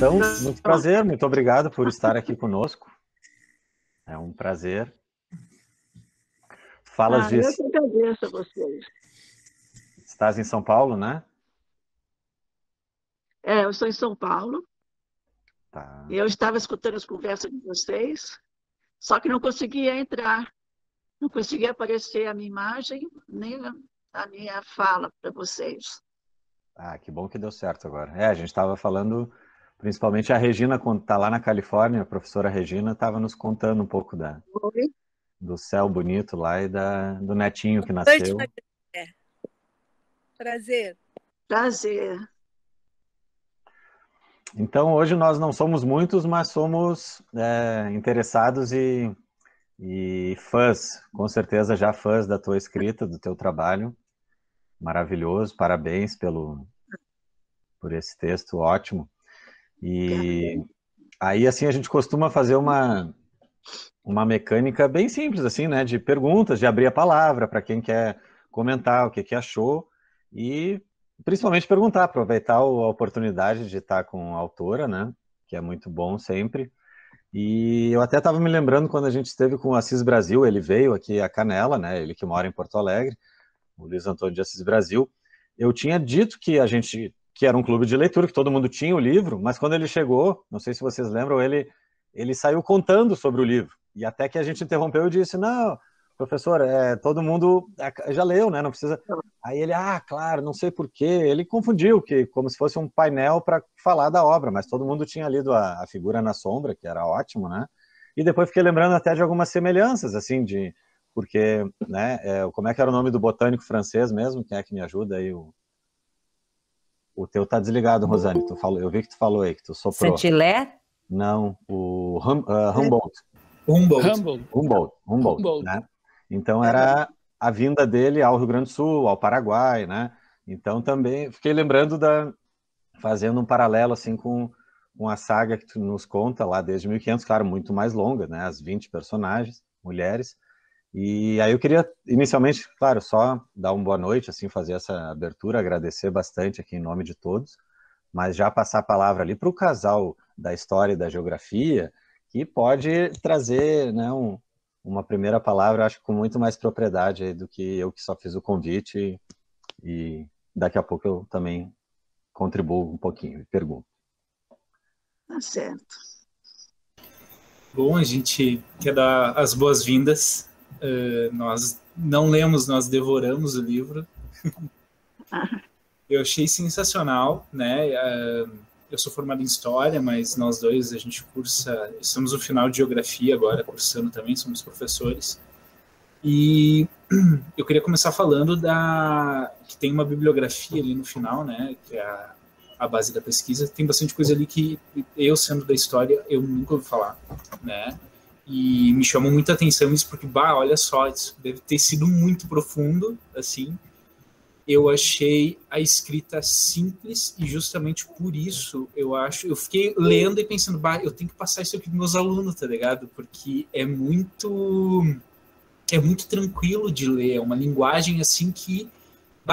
Então, muito prazer, muito obrigado por estar aqui conosco. É um prazer. Falas de... Eu que agradeço a vocês. Estás em São Paulo, né? Eu estou em São Paulo. Tá. Eu estava escutando as conversas de vocês, só que não conseguia entrar. Não conseguia aparecer a minha imagem, nem a minha fala para vocês. Ah, que bom que deu certo agora. A gente estava falando, principalmente a Regina, quando está lá na Califórnia, a professora Regina estava nos contando um pouco do céu bonito lá e do netinho que nasceu. Prazer. Prazer. Então, hoje nós não somos muitos, mas somos interessados e fãs, com certeza já fãs da tua escrita, do teu trabalho. Maravilhoso, parabéns por esse texto ótimo. E aí, assim, a gente costuma fazer uma mecânica bem simples, assim, né, de perguntas, de abrir a palavra para quem quer comentar o que achou e principalmente perguntar, aproveitar a oportunidade de estar com a autora, né, que é muito bom sempre. E eu até estava me lembrando quando a gente esteve com o Assis Brasil, ele veio aqui a Canela, né, ele que mora em Porto Alegre, o Luiz Antônio de Assis Brasil. Eu tinha dito que que era um clube de leitura, que todo mundo tinha o livro, mas quando ele chegou, não sei se vocês lembram, ele saiu contando sobre o livro. E até que a gente interrompeu e disse, não, professor, todo mundo já leu, né? Não precisa... Aí ele, claro, não sei porquê. Ele confundiu, que como se fosse um painel para falar da obra, mas todo mundo tinha lido a Figura na Sombra, que era ótimo, né? E depois fiquei lembrando até de algumas semelhanças, assim, porque, né, como é que era o nome do botânico francês mesmo? Quem é que me ajuda aí? O teu tá desligado, Rosane. Eu vi que tu falou aí, que tu soprou. Saint-Hilaire? Não, o Humboldt. Humboldt, né? Então era a vinda dele ao Rio Grande do Sul, ao Paraguai, né? Então também fiquei lembrando fazendo um paralelo assim com a saga que tu nos conta lá desde 1500, claro, muito mais longa, né? As 20 personagens, mulheres. E aí eu queria, inicialmente, claro, só dar uma boa noite, assim, fazer essa abertura, agradecer bastante aqui em nome de todos, mas já passar a palavra ali para o casal da história e da geografia, que pode trazer, né, uma primeira palavra, acho que com muito mais propriedade aí do que eu que só fiz o convite, e daqui a pouco eu também contribuo um pouquinho e pergunto. Tá certo. Bom, a gente quer dar as boas-vindas. Nós não lemos, nós devoramos o livro. Eu achei sensacional, né? Eu sou formado em História, mas nós dois, a gente estamos no final de Geografia agora, cursando também, somos professores. E eu queria começar falando que tem uma bibliografia ali no final, né? Que é a base da pesquisa. Tem bastante coisa ali que eu, sendo da História, eu nunca ouvi falar, né? E me chamou muita atenção isso, porque, olha só, isso deve ter sido muito profundo, assim. Eu achei a escrita simples e justamente por isso, eu fiquei lendo e pensando, eu tenho que passar isso aqui para meus alunos, tá ligado? Porque é muito tranquilo de ler, é uma linguagem assim que,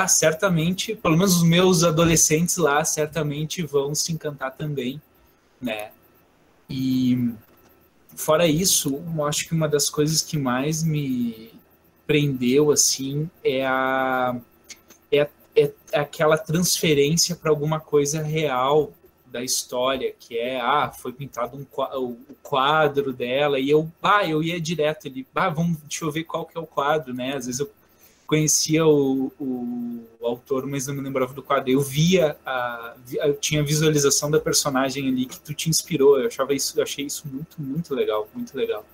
certamente, pelo menos os meus adolescentes lá, certamente vão se encantar também, né? E fora isso, eu acho que uma das coisas que mais me prendeu, assim, é aquela transferência para alguma coisa real da história, que foi pintado o quadro dela, e eu ia direto ali, deixa eu ver qual que é o quadro, né? Às vezes eu conhecia o autor, mas não me lembrava do quadro. Eu eu tinha visualização da personagem ali que tu te inspirou. Eu achei isso muito, muito legal, muito legal.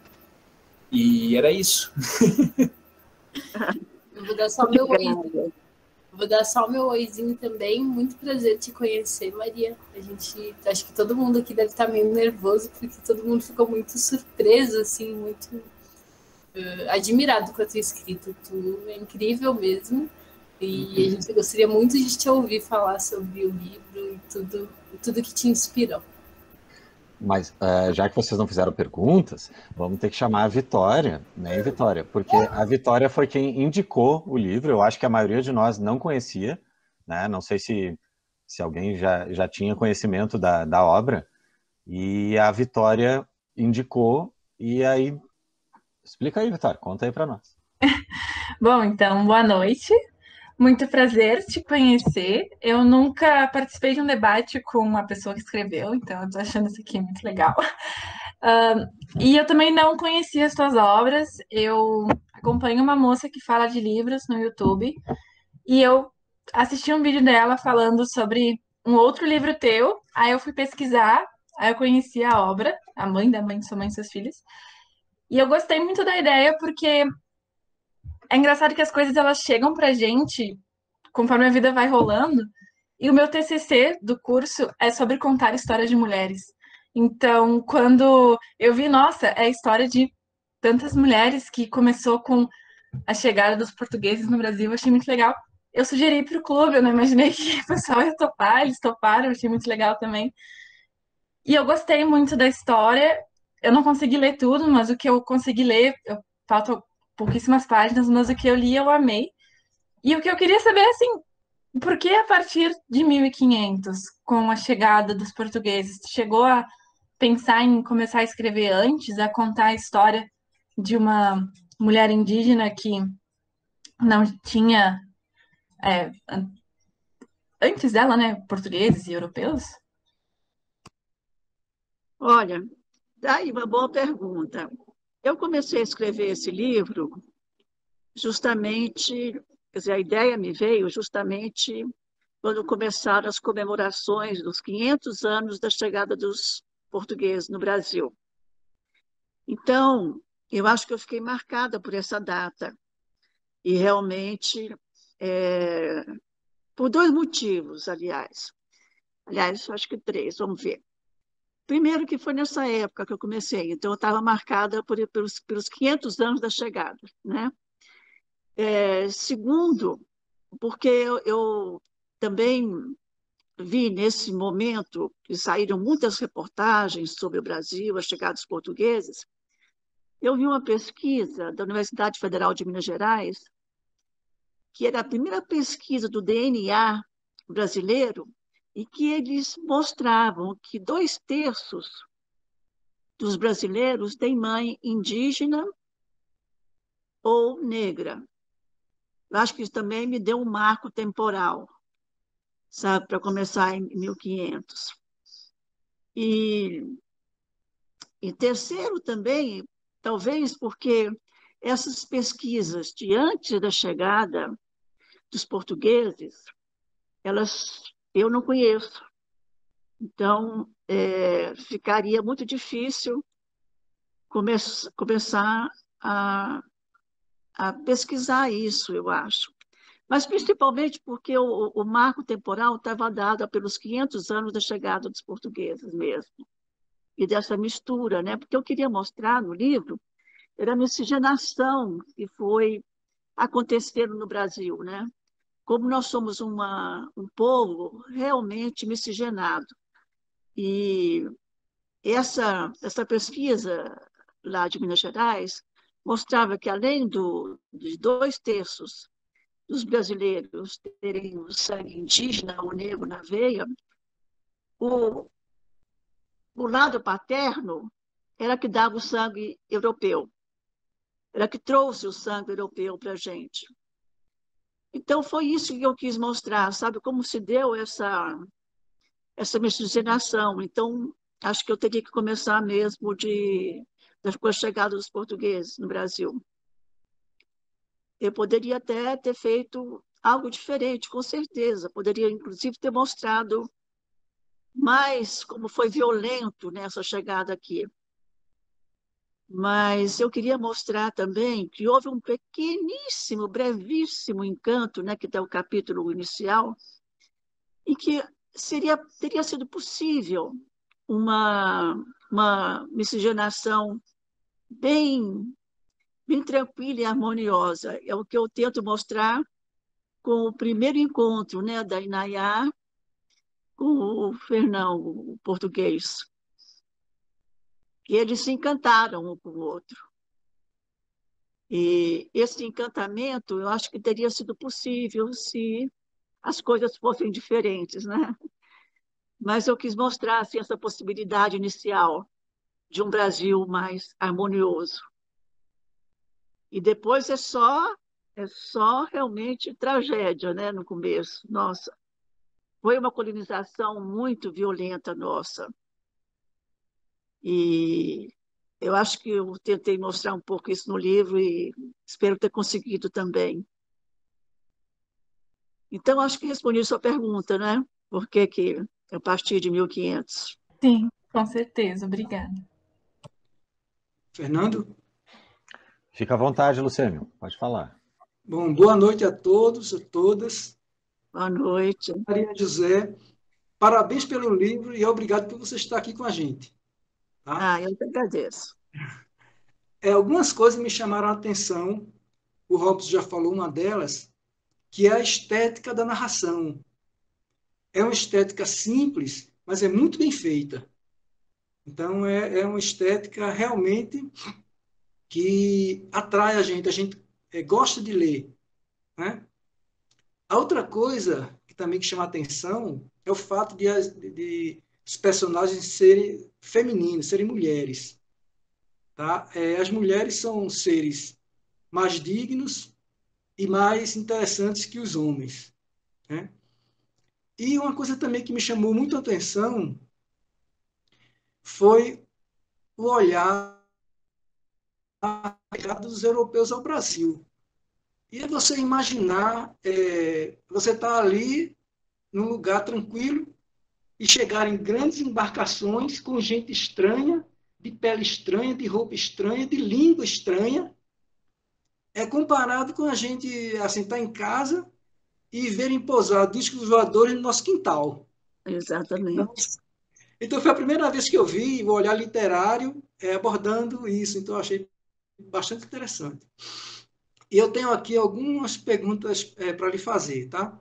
E era isso. Eu vou dar só meu oizinho. Vou dar só o meu oizinho também. Muito prazer te conhecer, Maria. Acho que todo mundo aqui deve estar meio nervoso, porque todo mundo ficou muito surpreso, assim, muito admirado com a tua escrita. Tu é incrível mesmo. E a gente gostaria muito de te ouvir falar sobre o livro e tudo que te inspirou. Mas, já que vocês não fizeram perguntas, vamos ter que chamar a Vitória, né, Vitória? Porque a Vitória foi quem indicou o livro. Eu acho que a maioria de nós não conhecia, né? Não sei se alguém já tinha conhecimento da obra, E a Vitória indicou, e aí... Explica aí, Vitória, conta aí para nós. Bom, então, boa noite. Muito prazer te conhecer. Eu nunca participei de um debate com uma pessoa que escreveu, então eu tô achando isso aqui muito legal. E eu também não conhecia as tuas obras. Eu acompanho uma moça que fala de livros no YouTube e eu assisti um vídeo dela falando sobre um outro livro teu. Aí eu fui pesquisar, aí eu conheci a obra, A Mãe da Mãe de Sua Mãe e Seus Filhos. E eu gostei muito da ideia porque é engraçado que as coisas elas chegam pra gente conforme a vida vai rolando. E o meu TCC do curso é sobre contar histórias de mulheres. Então, quando eu vi, nossa, é a história de tantas mulheres que começou com a chegada dos portugueses no Brasil, eu achei muito legal. Eu sugeri para o clube, eu não imaginei que o pessoal ia topar, eles toparam, eu achei muito legal também. E eu gostei muito da história. Eu não consegui ler tudo, mas o que eu consegui ler, faltam pouquíssimas páginas, mas o que eu li eu amei. E o que eu queria saber é assim, por que a partir de 1500, com a chegada dos portugueses, tu chegou a pensar em começar a escrever antes, a contar a história de uma mulher indígena que não tinha, é, antes dela, né, portugueses e europeus? Olha, daí uma boa pergunta. Eu comecei a escrever esse livro justamente, quer dizer, a ideia me veio justamente quando começaram as comemorações dos 500 anos da chegada dos portugueses no Brasil. Então, eu acho que eu fiquei marcada por essa data. E realmente, é, por dois motivos, aliás. Aliás, acho que três, vamos ver. Primeiro que foi nessa época que eu comecei, então eu estava marcada pelos 500 anos da chegada, né? Segundo, porque eu também vi nesse momento que saíram muitas reportagens sobre o Brasil, a chegada dos portugueses. Eu vi uma pesquisa da Universidade Federal de Minas Gerais, que era a primeira pesquisa do DNA brasileiro, e que eles mostravam que 2/3 dos brasileiros têm mãe indígena ou negra. Eu acho que isso também me deu um marco temporal, sabe, para começar em 1500. E, e terceiro também, talvez porque essas pesquisas de antes da chegada dos portugueses, eu não conheço. Então, ficaria muito difícil começar a pesquisar isso, eu acho. Mas principalmente porque o marco temporal estava dado pelos 500 anos da chegada dos portugueses mesmo, e dessa mistura, né? Porque eu queria mostrar no livro era a miscigenação que foi acontecendo no Brasil, né? Como nós somos um povo realmente miscigenado. E essa pesquisa lá de Minas Gerais mostrava que, além de 2/3 dos brasileiros terem o sangue indígena ou negro na veia, o, o lado paterno era que dava o sangue europeu, era que trouxe o sangue europeu para a gente. Então, foi isso que eu quis mostrar, sabe? Como se deu essa miscigenação. Então, acho que eu teria que começar mesmo com a chegada dos portugueses no Brasil. Eu poderia até ter feito algo diferente, com certeza. Poderia, inclusive, ter mostrado mais como foi violento nessa chegada aqui. Mas eu queria mostrar também que houve um pequeníssimo, brevíssimo encanto, né, que é o capítulo inicial, e que teria sido possível uma miscigenação bem, bem tranquila e harmoniosa. É o que eu tento mostrar com o primeiro encontro, né, da Inayá com o Fernão, o português. E eles se encantaram um com o outro. E esse encantamento, eu acho que teria sido possível se as coisas fossem diferentes, né? mas eu quis mostrar assim, essa possibilidade inicial de um Brasil mais harmonioso. E depois é só realmente tragédia, né, no começo. Nossa, foi uma colonização muito violenta nossa. E eu acho que eu tentei mostrar um pouco isso no livro e espero ter conseguido também. Então, acho que respondi a sua pergunta, né? Por que que a partir de 1500? Sim, com certeza. Obrigada. Fernando? Fica à vontade, Lucênio, pode falar. Bom, boa noite a todos, a todas. Boa noite. Maria José, parabéns pelo livro e obrigado por você estar aqui com a gente. Tá? Eu que agradeço. Algumas coisas me chamaram a atenção, o Robson já falou uma delas, que é a estética da narração. É uma estética simples, mas é muito bem feita. Então, é uma estética realmente que atrai a gente gosta de ler. Né? A outra coisa que também chama a atenção é o fato de os personagens serem femininos, serem mulheres. Tá? As mulheres são seres mais dignos e mais interessantes que os homens. Né? E uma coisa também que me chamou muito a atenção foi o olhar dos europeus ao Brasil. E é você imaginar, você está ali num lugar tranquilo e chegar em grandes embarcações com gente estranha, de pele estranha, de roupa estranha, de língua estranha, comparado com a gente assim, estar em casa e verem pousar discos voadores no nosso quintal. Exatamente. Então foi a primeira vez que eu vi o olhar literário abordando isso, então eu achei bastante interessante. E eu tenho aqui algumas perguntas para lhe fazer, tá?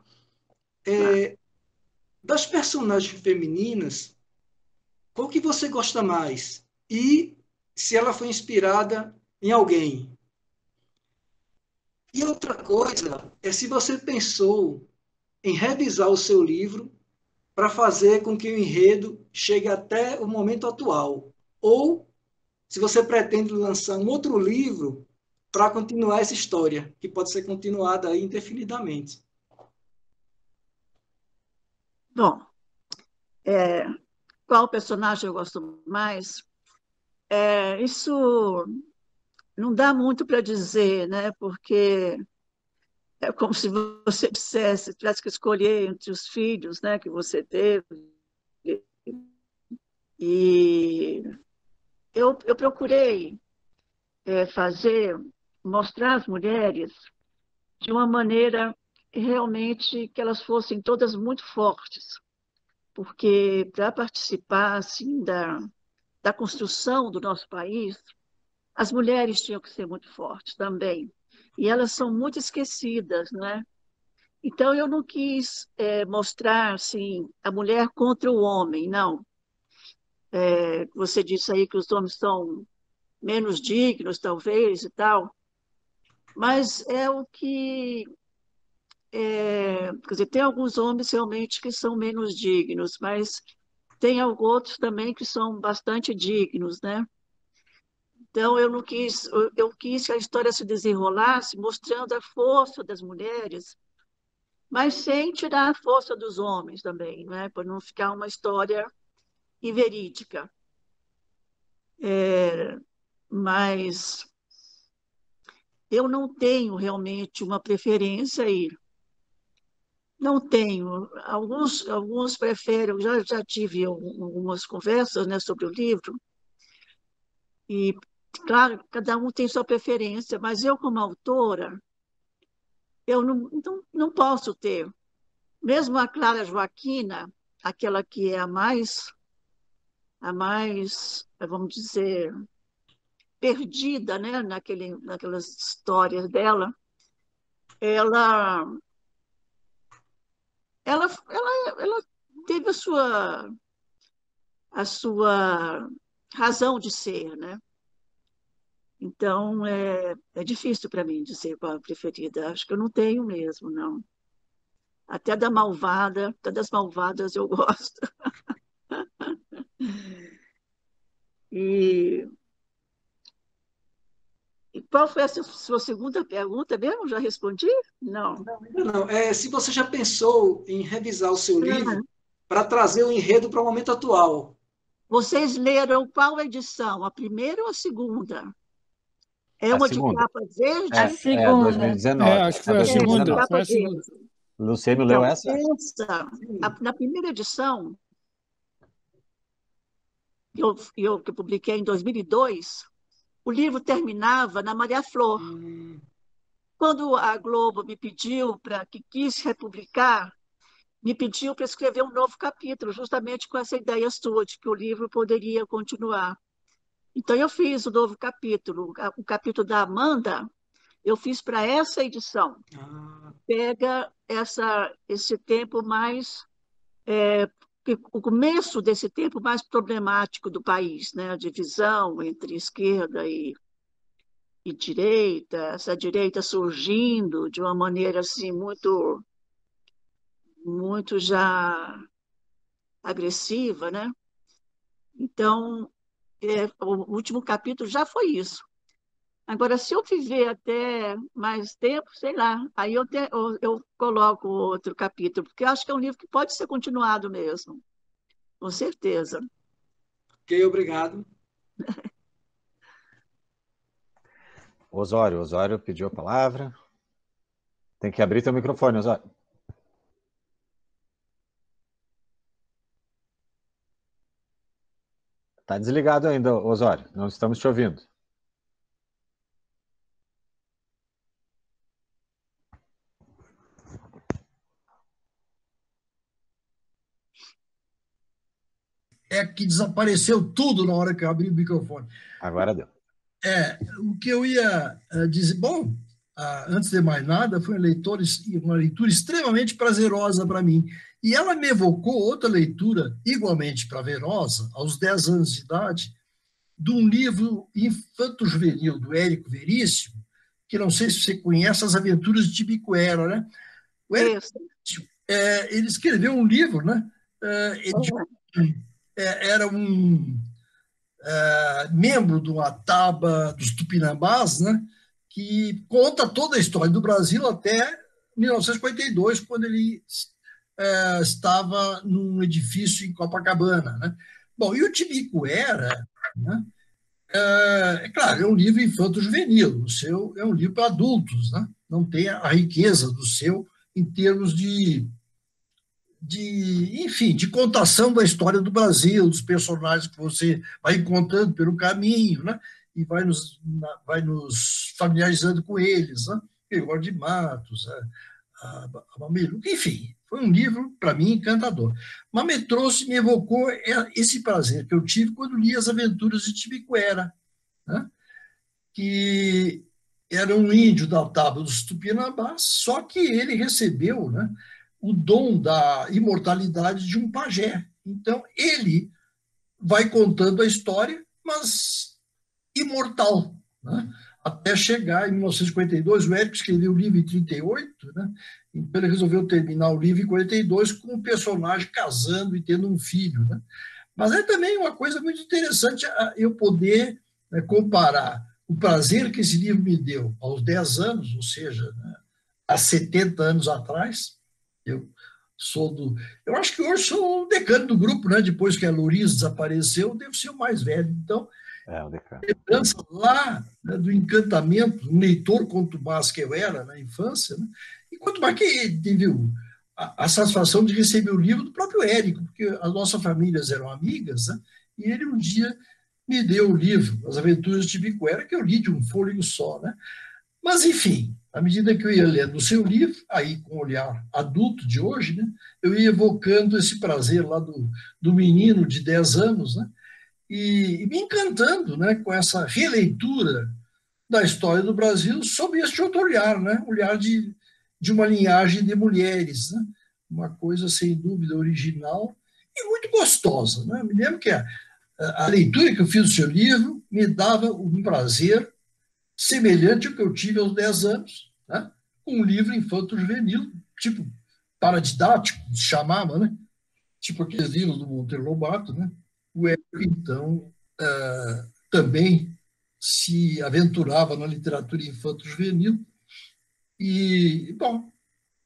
Das personagens femininas, qual que você gosta mais? E se ela foi inspirada em alguém? E outra coisa é se você pensou em revisar o seu livro para fazer com que o enredo chegue até o momento atual. Ou se você pretende lançar um outro livro para continuar essa história, que pode ser continuada aí indefinidamente. Bom, qual personagem eu gosto mais? Isso não dá muito para dizer, né? Porque é como se você tivesse que escolher entre os filhos, né, que você teve. E eu procurei mostrar as mulheres de uma maneira realmente que elas fossem todas muito fortes, porque para participar assim da construção do nosso país, as mulheres tinham que ser muito fortes também. E elas são muito esquecidas, né? Então, eu não quis mostrar assim, a mulher contra o homem, não. Você disse aí que os homens são menos dignos, talvez, e tal, mas é o que. Quer dizer, tem alguns homens realmente que são menos dignos, mas tem outros também que são bastante dignos, né? Então, eu não quis, eu quis que a história se desenrolasse mostrando a força das mulheres, mas sem tirar a força dos homens também, né? Para não ficar uma história inverídica. Mas eu não tenho realmente uma preferência aí. Não tenho. Alguns preferem, eu já tive algumas conversas, né, sobre o livro, e, claro, cada um tem sua preferência, mas eu, como autora, eu não posso ter. Mesmo a Clara Joaquina, aquela que é a mais, vamos dizer, perdida, né, naquelas histórias dela, ela, ela teve a sua razão de ser, né? Então, é difícil para mim dizer qual é a preferida. Acho que eu não tenho mesmo, não. Até da Malvada, até das Malvadas eu gosto. E, e qual foi a sua segunda pergunta mesmo? Já respondi? Não. Não, se você já pensou em revisar o seu livro para trazer o enredo para o momento atual? Vocês leram qual edição? A primeira ou a segunda? É A uma segunda. de capa verde? A segunda. 2019. Acho que foi a segunda. Capa Foi a segunda. verde. Luciano Então, leu essa? na primeira edição, que eu publiquei em 2002, o livro terminava na Maria Flor. Quando a Globo me pediu que quis republicar, me pediu para escrever um novo capítulo, justamente com essa ideia sua de que o livro poderia continuar. Então, eu fiz o novo capítulo. O capítulo da Amanda, eu fiz para essa edição. Pega esse tempo mais... o começo desse tempo mais problemático do país, né? A divisão entre esquerda e direita, essa direita surgindo de uma maneira assim muito já agressiva, né? Então, o último capítulo já foi isso. Agora, se eu viver até mais tempo, sei lá, aí eu coloco outro capítulo, porque eu acho que é um livro que pode ser continuado mesmo, com certeza. Ok, obrigado. Osório pediu a palavra. Tem que abrir teu microfone, Osório. Está desligado ainda, Osório. Não estamos te ouvindo. É que desapareceu tudo na hora que eu abri o microfone. Agora deu. O que eu ia dizer... Bom, antes de mais nada, foi uma leitura extremamente prazerosa para mim. E ela me evocou outra leitura igualmente prazerosa, aos 10 anos de idade, de um livro infanto-juvenil do Érico Veríssimo, que não sei se você conhece, As Aventuras de Tibicoera, né? O Érico Veríssimo, ele escreveu um livro, né? Era um membro do Ataba dos Tupinambás, né? Que conta toda a história do Brasil até 1942, quando ele estava num edifício em Copacabana, né? Bom, e o Tibicoera, né? Claro, é um livro infanto-juvenil, o seu é um livro para adultos, né? Não tem a riqueza do seu em termos enfim, de contação da história do Brasil, dos personagens que você vai encontrando pelo caminho, né? E vai nos familiarizando com eles, né? Gregório de Matos, a Mameluca, enfim, foi um livro, para mim, encantador. Mas me evocou esse prazer que eu tive quando li As Aventuras de Tibicoera, né? Que era um índio da Tábua dos Tupinambás, só que ele recebeu, né, o dom da imortalidade de um pajé. Então, ele vai contando a história, mas imortal, né? Até chegar em 1952, o Érico escreveu o livro em 1938, né? Então ele resolveu terminar o livro em 1942 com o personagem casando e tendo um filho, né? Mas é também uma coisa muito interessante eu poder comparar o prazer que esse livro me deu aos 10 anos, ou seja, né, há 70 anos atrás. Eu acho que hoje sou o decano do grupo, né? Depois que a Louriz desapareceu, eu devo ser o mais velho. Então, o decano. Lembrança lá, né, do encantamento, um leitor contumaz que eu era na infância, né? E quanto mais que teve a satisfação de receber o livro do próprio Érico, porque as nossas famílias eram amigas, né? E ele um dia me deu o livro, As Aventuras de Tibicoera, que eu li de um fôlego só, né? Mas, enfim, à medida que eu ia lendo o seu livro, aí com o olhar adulto de hoje, né, eu ia evocando esse prazer lá do menino de 10 anos, né, e me encantando, né, com essa releitura da história do Brasil sob este outro olhar, né, olhar de uma linhagem de mulheres, né, uma coisa, sem dúvida, original e muito gostosa. Né? Me lembro que a leitura que eu fiz do seu livro me dava um prazer semelhante ao que eu tive aos 10 anos, né? Com um livro infanto-juvenil, tipo paradidático, chamava, né? Tipo aqueles livros do Monteiro Lobato, né? O Érico, então, também se aventurava na literatura infanto-juvenil e, bom,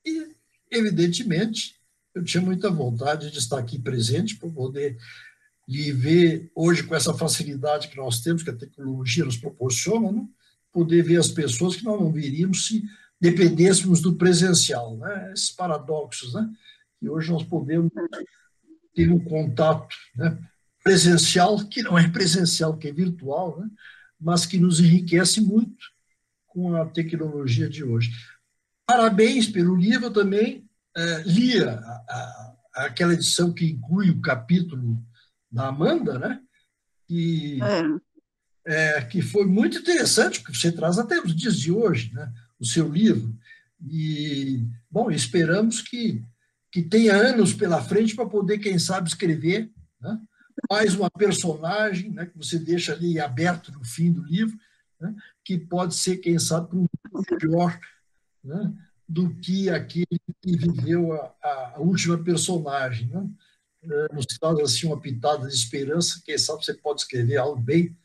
e, evidentemente, eu tinha muita vontade de estar aqui presente para poder lhe ver hoje com essa facilidade que nós temos, que a tecnologia nos proporciona, né? Poder ver as pessoas que nós não veríamos se dependêssemos do presencial, né? Esses paradoxos, né? E hoje nós podemos ter um contato, né, presencial, que não é presencial, que é virtual, né? Mas que nos enriquece muito com a tecnologia de hoje. Parabéns pelo livro também. Lia aquela edição que inclui o capítulo da Amanda, né? Que foi muito interessante, porque você traz até os dias de hoje, né? O seu livro. E, bom, esperamos que tenha anos pela frente para poder, quem sabe, escrever, né? Mais uma personagem, né, que você deixa ali aberto no fim do livro, né? Que pode ser, quem sabe, um pior, né, do que aquele que viveu a última personagem, né? Nos traz assim uma pitada de esperança, quem sabe você pode escrever algo bem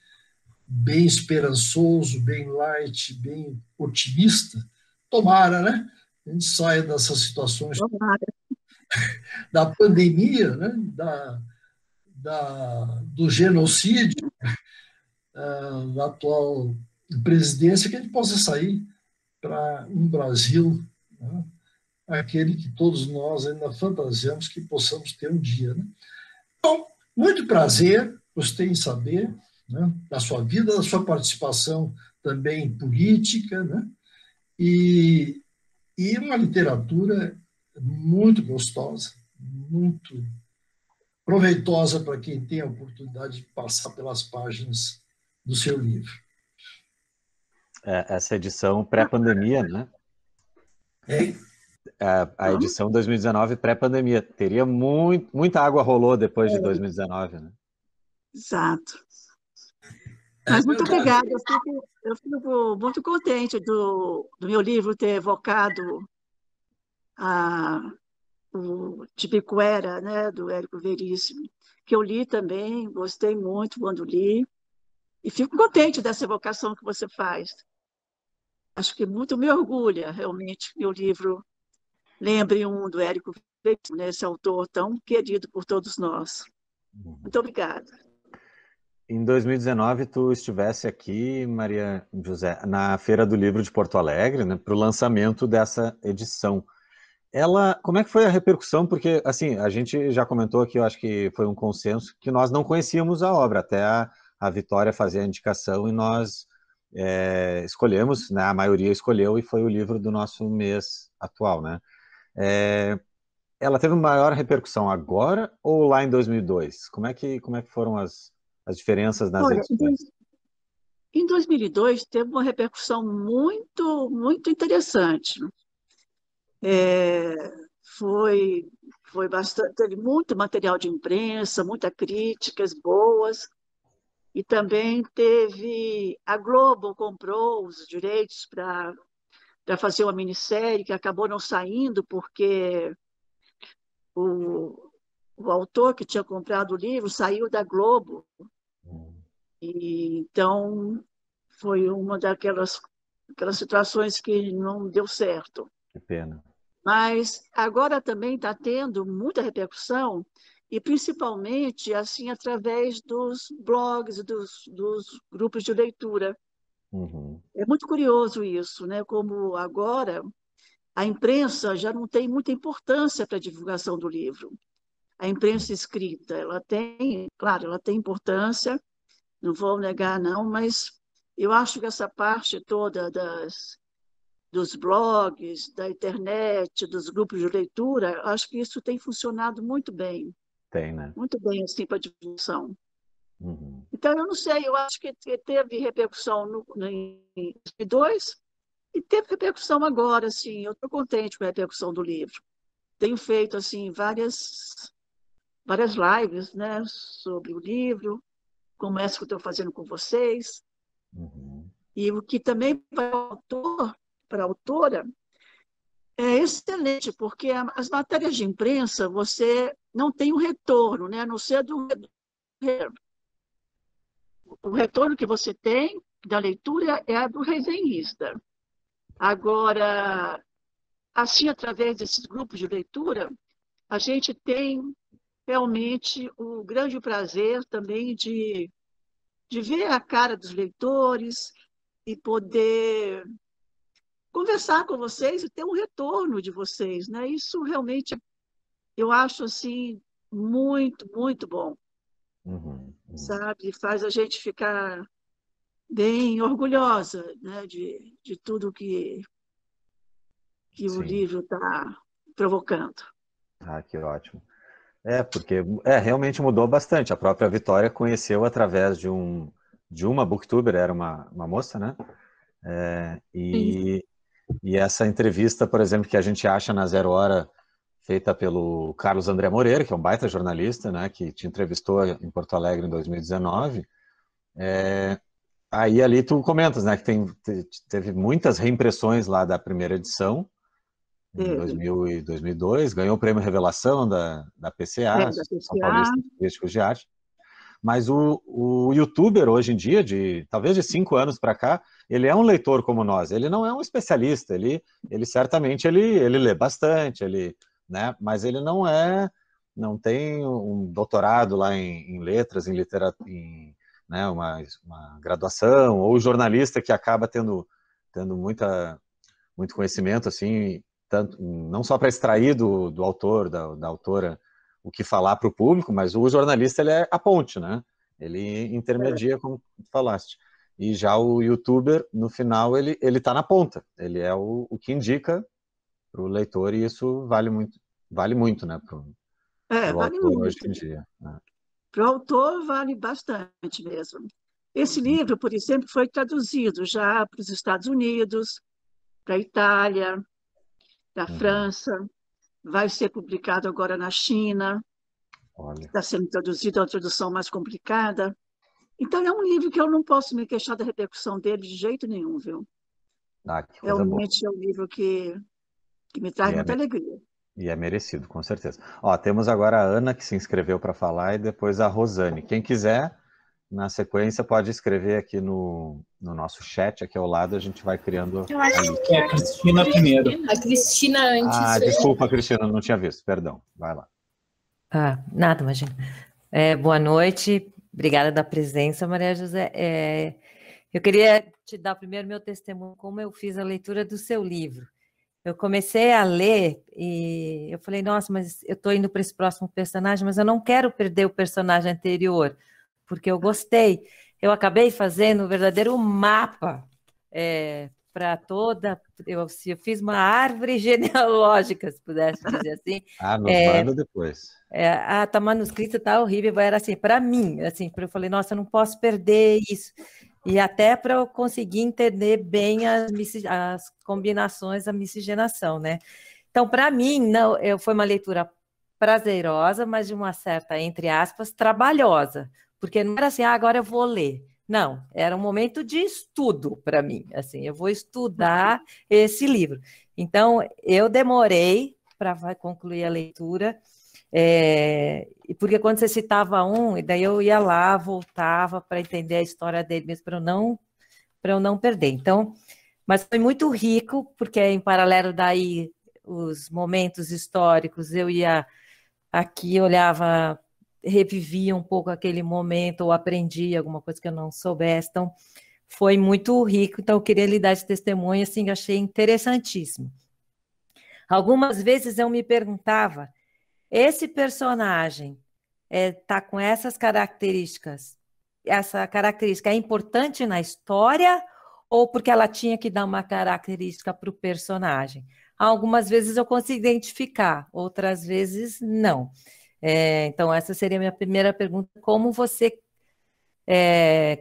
esperançoso, bem light, bem otimista. Tomara, né? A gente saia dessas situações da pandemia, né? Do genocídio, da atual presidência, que a gente possa sair para um Brasil, né? Aquele que todos nós ainda fantasiamos que possamos ter um dia, né? Bom, muito prazer, gostei em saber, né, da sua vida, da sua participação também política, né? E uma literatura muito gostosa, muito proveitosa para quem tem a oportunidade de passar pelas páginas do seu livro. Essa edição pré-pandemia, né? A edição 2019 pré-pandemia. Teria muita água rolou depois de 2019, né? Exato. Mas muito obrigada. Eu fico muito contente do meu livro ter evocado o Tipicuera, né, do Érico Veríssimo, que eu li também, gostei muito quando li, e fico contente dessa evocação que você faz. Acho que muito me orgulha, realmente, que o livro lembre do Érico Veríssimo, né, esse autor tão querido por todos nós. Muito obrigada. Em 2019, tu estivesse aqui, Maria José, na Feira do Livro de Porto Alegre, né, para o lançamento dessa edição. Como é que foi a repercussão? Porque, assim, a gente já comentou aqui, eu acho que foi um consenso, que nós não conhecíamos a obra, até a Vitória fazer a indicação e nós escolhemos, né, a maioria escolheu, e foi o livro do nosso mês atual, né? Ela teve maior repercussão agora ou lá em 2002? Como é que foram as diferenças nas edições? Em 2002 teve uma repercussão muito, muito interessante. Foi bastante, teve muito material de imprensa, muitas críticas boas, e também a Globo comprou os direitos para fazer uma minissérie que acabou não saindo porque o autor que tinha comprado o livro saiu da Globo. E, então, foi uma daquelas situações que não deu certo. Que pena. Mas agora também está tendo muita repercussão, e principalmente assim através dos blogs, dos grupos de leitura. Uhum. É muito curioso isso, né? Como agora a imprensa já não tem muita importância para a divulgação do livro. A imprensa escrita, claro, ela tem importância, não vou negar não, mas eu acho que essa parte toda dos blogs, da internet, dos grupos de leitura, acho que isso tem funcionado muito bem. Tem, né? Muito bem, assim, para a divulgação. Uhum. Então, eu não sei, eu acho que teve repercussão em 2002 e teve repercussão agora, assim. Eu estou contente com a repercussão do livro. Tenho feito, assim, várias lives, né, sobre o livro, como essa que eu estou fazendo com vocês. Uhum. E o que também para o autor, para a autora, É excelente, porque as matérias de imprensa você não tem o retorno, né? A não ser o retorno que você tem da leitura é a do resenhista. Agora, assim, através desses grupos de leitura, a gente tem realmente o grande prazer também de ver a cara dos leitores e poder conversar com vocês e ter um retorno de vocês, né? Isso realmente eu acho assim muito, muito bom, Uhum, uhum. sabe? Faz a gente ficar bem orgulhosa, né? De tudo que o Sim. livro está provocando. Ah, que ótimo. Porque realmente mudou bastante. A própria Vitória conheceu através de uma booktuber, era uma moça, né? É, e essa entrevista, por exemplo, que a gente acha na Zero Hora, feita pelo Carlos André Moreira, que é um baita jornalista, né? Que te entrevistou em Porto Alegre em 2019. Aí ali tu comentas, né? Que teve muitas reimpressões lá da primeira edição, em Teve. 2000 e 2002, ganhou o prêmio Revelação da PCA, Da Associação PCA. Paulista de Críticos de Arte. Mas o youtuber hoje em dia, talvez de 5 anos para cá, ele é um leitor como nós. Ele não é um especialista. Ele certamente ele lê bastante, né? Mas ele não tem um doutorado lá em letras, em literatura, né? Uma graduação, ou jornalista que acaba tendo muito conhecimento assim, tanto não só para extrair do autor, da autora, o que falar para o público, mas o jornalista ele é a ponte, né? Ele intermedia, como tu falaste. E já o youtuber, no final, ele está na ponta. Ele é o que indica para o leitor, e isso vale muito, né? Para o Vale autor hoje muito. em dia. Né? Para o autor, vale bastante mesmo. Esse livro, por exemplo, foi traduzido já para os Estados Unidos, para a Itália, para a Uhum. França, vai ser publicado agora na China, Olha. está sendo traduzido, é uma tradução mais complicada. Então, é um livro que eu não posso me queixar da repercussão dele de jeito nenhum, viu? Que coisa boa. Realmente é um livro que me traz muita alegria. E é merecido, com certeza. Ó, temos agora a Ana, que se inscreveu para falar, e depois a Rosane. Quem quiser, na sequência, pode escrever aqui no nosso chat, aqui ao lado, a gente vai criando... Eu acho que a Cristina primeiro. A Cristina antes. Desculpa, Cristina, não tinha visto, perdão. Vai lá. Nada, imagina. Boa noite, obrigada da presença, Maria José. Eu queria te dar primeiro meu testemunho, como eu fiz a leitura do seu livro. Eu comecei a ler e eu falei, nossa, mas eu estou indo para esse próximo personagem, mas eu não quero perder o personagem anterior, porque eu gostei. Eu acabei fazendo um verdadeiro mapa para toda... Eu fiz uma árvore genealógica, se pudesse dizer assim. Nos manda depois. Tá manuscrito, tá horrível. Era assim, para mim, assim, eu falei, nossa, eu não posso perder isso. E até para eu conseguir entender bem as combinações, a miscigenação, né? Então, para mim, foi uma leitura prazerosa, mas de uma certa, entre aspas, trabalhosa, porque não era assim, agora eu vou ler. Não, era um momento de estudo para mim, assim, eu vou estudar esse livro. Então, eu demorei para concluir a leitura, porque quando você citava e daí eu ia lá, voltava para entender a história dele mesmo, para eu não perder. Então, mas foi muito rico, porque em paralelo daí, os momentos históricos, eu ia aqui, olhava, revivia um pouco aquele momento, ou aprendia alguma coisa que eu não soubesse, então foi muito rico, então eu queria lhe dar esse testemunho, assim, achei interessantíssimo. Algumas vezes eu me perguntava, esse personagem está com essas características, essa característica é importante na história ou porque ela tinha que dar uma característica para o personagem? Algumas vezes eu consigo identificar, outras vezes não. Então, essa seria a minha primeira pergunta. Como você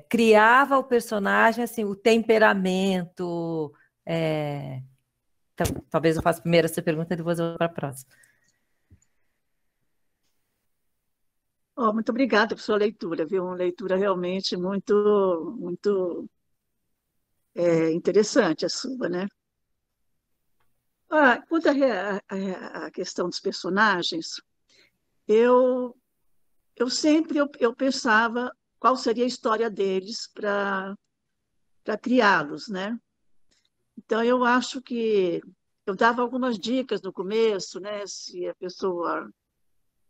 criava o personagem, assim, o temperamento? Então, talvez eu faça primeiro essa pergunta e depois eu vou para a próxima. Muito obrigada por sua leitura, viu? Uma leitura realmente muito, muito interessante a sua, né? Quanto à questão dos personagens, eu sempre eu pensava qual seria a história deles para criá-los, né? Então, eu acho que eu dava algumas dicas no começo, né? Se a pessoa,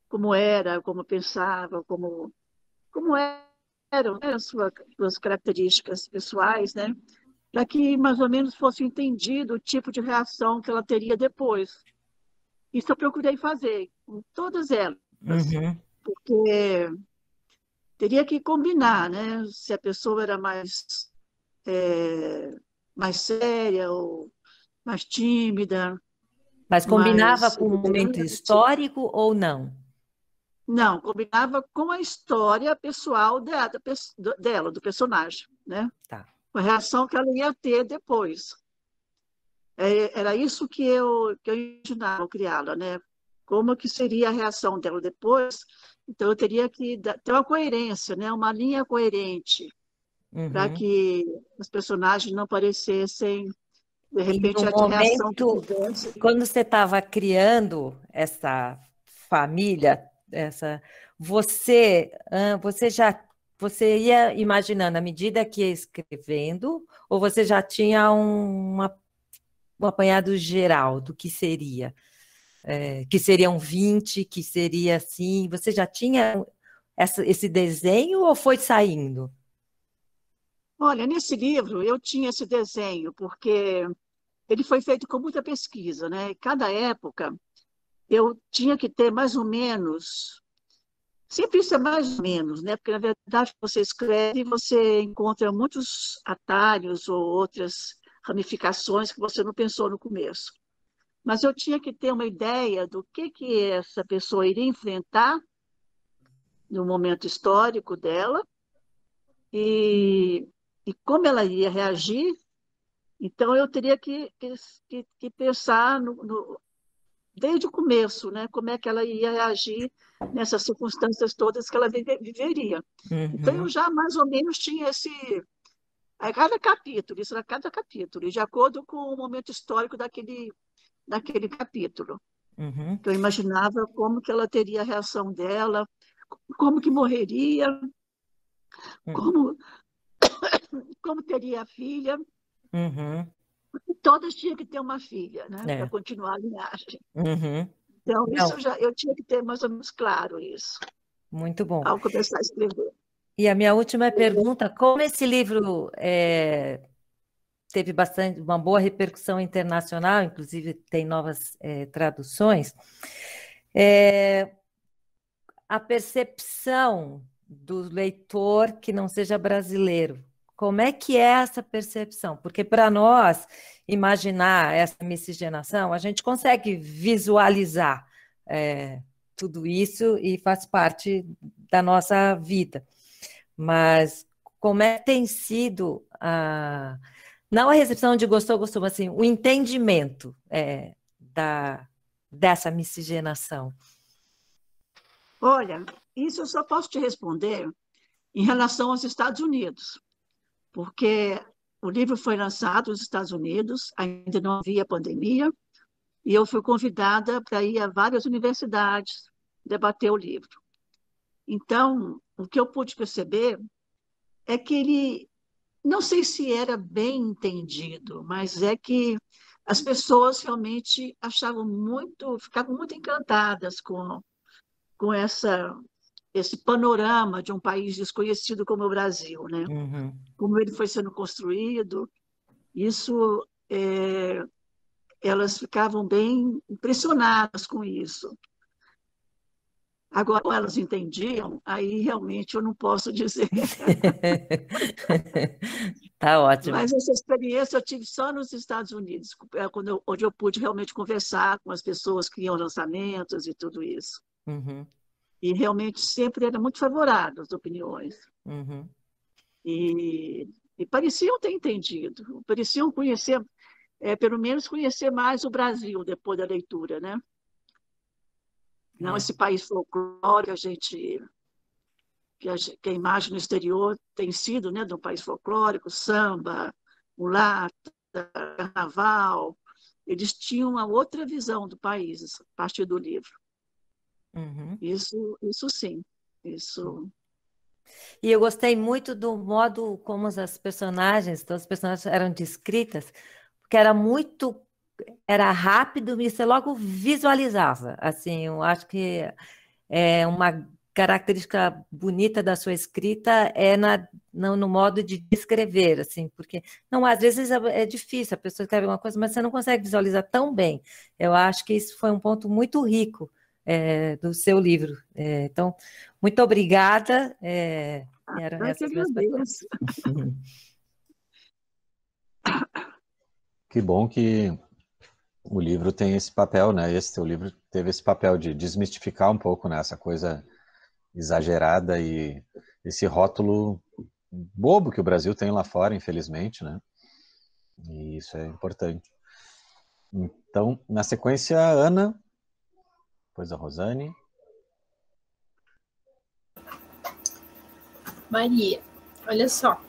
como era, como pensava, como eram, né? Suas características pessoais, né? Para que mais ou menos fosse entendido o tipo de reação que ela teria depois. Isso eu procurei fazer com todas elas, Uhum. porque teria que combinar, né? Se a pessoa era mais séria ou mais tímida, Mas combinava mais com o momento exuberante. histórico ou não? Não, combinava com a história pessoal dela, do personagem, né? Tá. Com a reação que ela ia ter depois. Era isso que eu imaginava ao criá-la, né? Como que seria a reação dela depois? Então, eu teria que ter uma coerência, né? Uma linha coerente, para Uhum. que os personagens não parecessem, de E repente, no a reação que momento, tivesse. quando você estava criando essa família, você ia imaginando à medida que ia escrevendo, ou você já tinha um apanhado geral do que seria? Que seriam 20, que seria assim. Você já tinha esse desenho ou foi saindo? Olha, nesse livro eu tinha esse desenho, porque ele foi feito com muita pesquisa, né? E cada época eu tinha que ter mais ou menos, sempre isso é mais ou menos, né? Porque na verdade você escreve e você encontra muitos atalhos ou outras ramificações que você não pensou no começo. Mas eu tinha que ter uma ideia do que essa pessoa iria enfrentar no momento histórico dela e, e como ela iria reagir. Então, eu teria que pensar desde o começo, né? Como é que ela ia reagir nessas circunstâncias todas que ela viveria. Então, eu Uhum. já mais ou menos tinha a cada capítulo, isso era cada capítulo, e de acordo com o momento histórico daquele capítulo. Uhum. Eu imaginava como que ela teria a reação dela, como que morreria, como, como teria a filha. Uhum. Todas tinham que ter uma filha, né? Para É. continuar a linhagem. Uhum. Então, isso Não, eu tinha que ter mais ou menos claro isso, muito bom. ao começar a escrever. E a minha última pergunta, como esse livro teve uma boa repercussão internacional, inclusive tem novas traduções, a percepção do leitor que não seja brasileiro, como é que é essa percepção? Porque para nós imaginar essa miscigenação, a gente consegue visualizar tudo isso e faz parte da nossa vida. Mas como é que tem sido não a recepção de gostou, mas assim, o entendimento dessa miscigenação? Olha, isso eu só posso te responder em relação aos Estados Unidos, porque o livro foi lançado nos Estados Unidos, ainda não havia pandemia, e eu fui convidada para ir a várias universidades debater o livro. Então, o que eu pude perceber é que ele, não sei se era bem entendido, mas é que as pessoas realmente ficavam muito encantadas com esse panorama de um país desconhecido como o Brasil, né? Uhum. Como ele foi sendo construído, isso, elas ficavam bem impressionadas com isso. Agora, elas entendiam, aí realmente eu não posso dizer. Tá ótimo. Mas essa experiência eu tive só nos Estados Unidos, onde eu pude realmente conversar com as pessoas que iam lançamentos e tudo isso. Uhum. E realmente sempre eram muito favoráveis as opiniões. Uhum. E pareciam ter entendido, pareciam conhecer, pelo menos conhecer mais o Brasil depois da leitura, né? Não esse país folclórico que a imagem no exterior tem sido, né, de um país folclórico, samba, mulata, carnaval, eles tinham uma outra visão do país a partir do livro. Uhum. Isso sim. Isso. E eu gostei muito do modo como todas as personagens eram descritas, porque era rápido e você logo visualizava. Assim, eu acho que é uma característica bonita da sua escrita no modo de descrever, assim, porque não, às vezes é difícil, a pessoa escreve uma coisa, mas você não consegue visualizar tão bem. Eu acho que isso foi um ponto muito rico do seu livro. Então, muito obrigada. Eram Eu que essas minhas perguntas. agradeço. Que bom que o livro tem esse papel, né? Esse teu livro teve esse papel de desmistificar um pouco, né, essa coisa exagerada e esse rótulo bobo que o Brasil tem lá fora, infelizmente, né? E isso é importante. Então, na sequência, a Ana, depois a Rosane. Maria, olha só,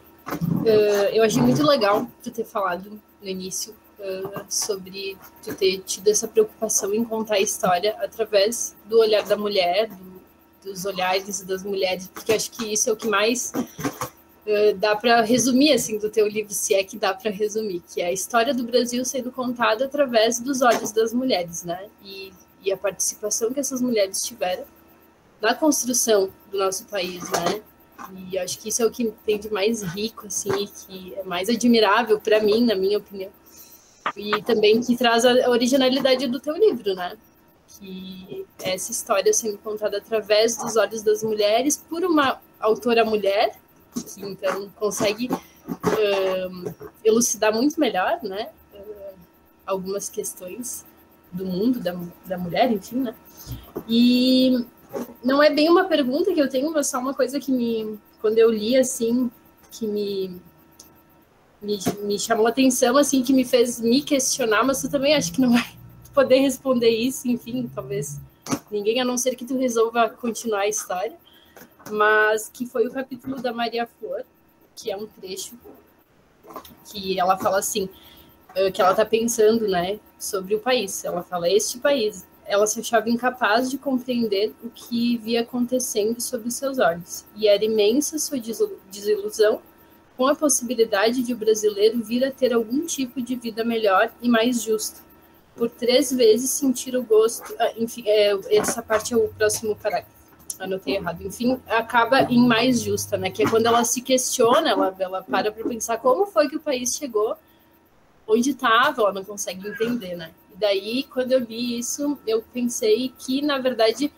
eu achei muito legal tu ter falado no início sobre tu ter tido essa preocupação em contar a história através do olhar da mulher, dos olhares das mulheres, porque acho que isso é o que mais dá para resumir assim do teu livro, se é que dá para resumir, que é a história do Brasil sendo contada através dos olhos das mulheres, né? E a participação que essas mulheres tiveram na construção do nosso país, né? E acho que isso é o que tem de mais rico, assim, que é mais admirável para mim, na minha opinião. E também que traz a originalidade do teu livro, né? Que é essa história sendo contada através dos olhos das mulheres por uma autora mulher, que então consegue elucidar muito melhor, né? Algumas questões do mundo, da mulher, enfim, né? E não é bem uma pergunta que eu tenho, mas só uma coisa que quando eu li, assim, que me chamou a atenção, assim, que me fez me questionar, mas tu também acho que não vai poder responder isso, enfim, talvez ninguém, a não ser que tu resolva continuar a história, mas que foi o capítulo da Maria Flor, que é um trecho que ela fala assim, que ela tá pensando, né, sobre o país. Ela fala, este país. Ela se achava incapaz de compreender o que via acontecendo sob seus olhos. E era imensa sua desilusão com a possibilidade de o brasileiro vir a ter algum tipo de vida melhor e mais justa. Por 3 vezes sentir o gosto... Enfim, essa parte é o próximo parágrafo. Anotei errado. Enfim, acaba em mais justa, né? Que é quando ela se questiona, ela para pensar como foi que o país chegou onde estava, ela não consegue entender, né? E daí, quando eu li isso, eu pensei que, na verdade,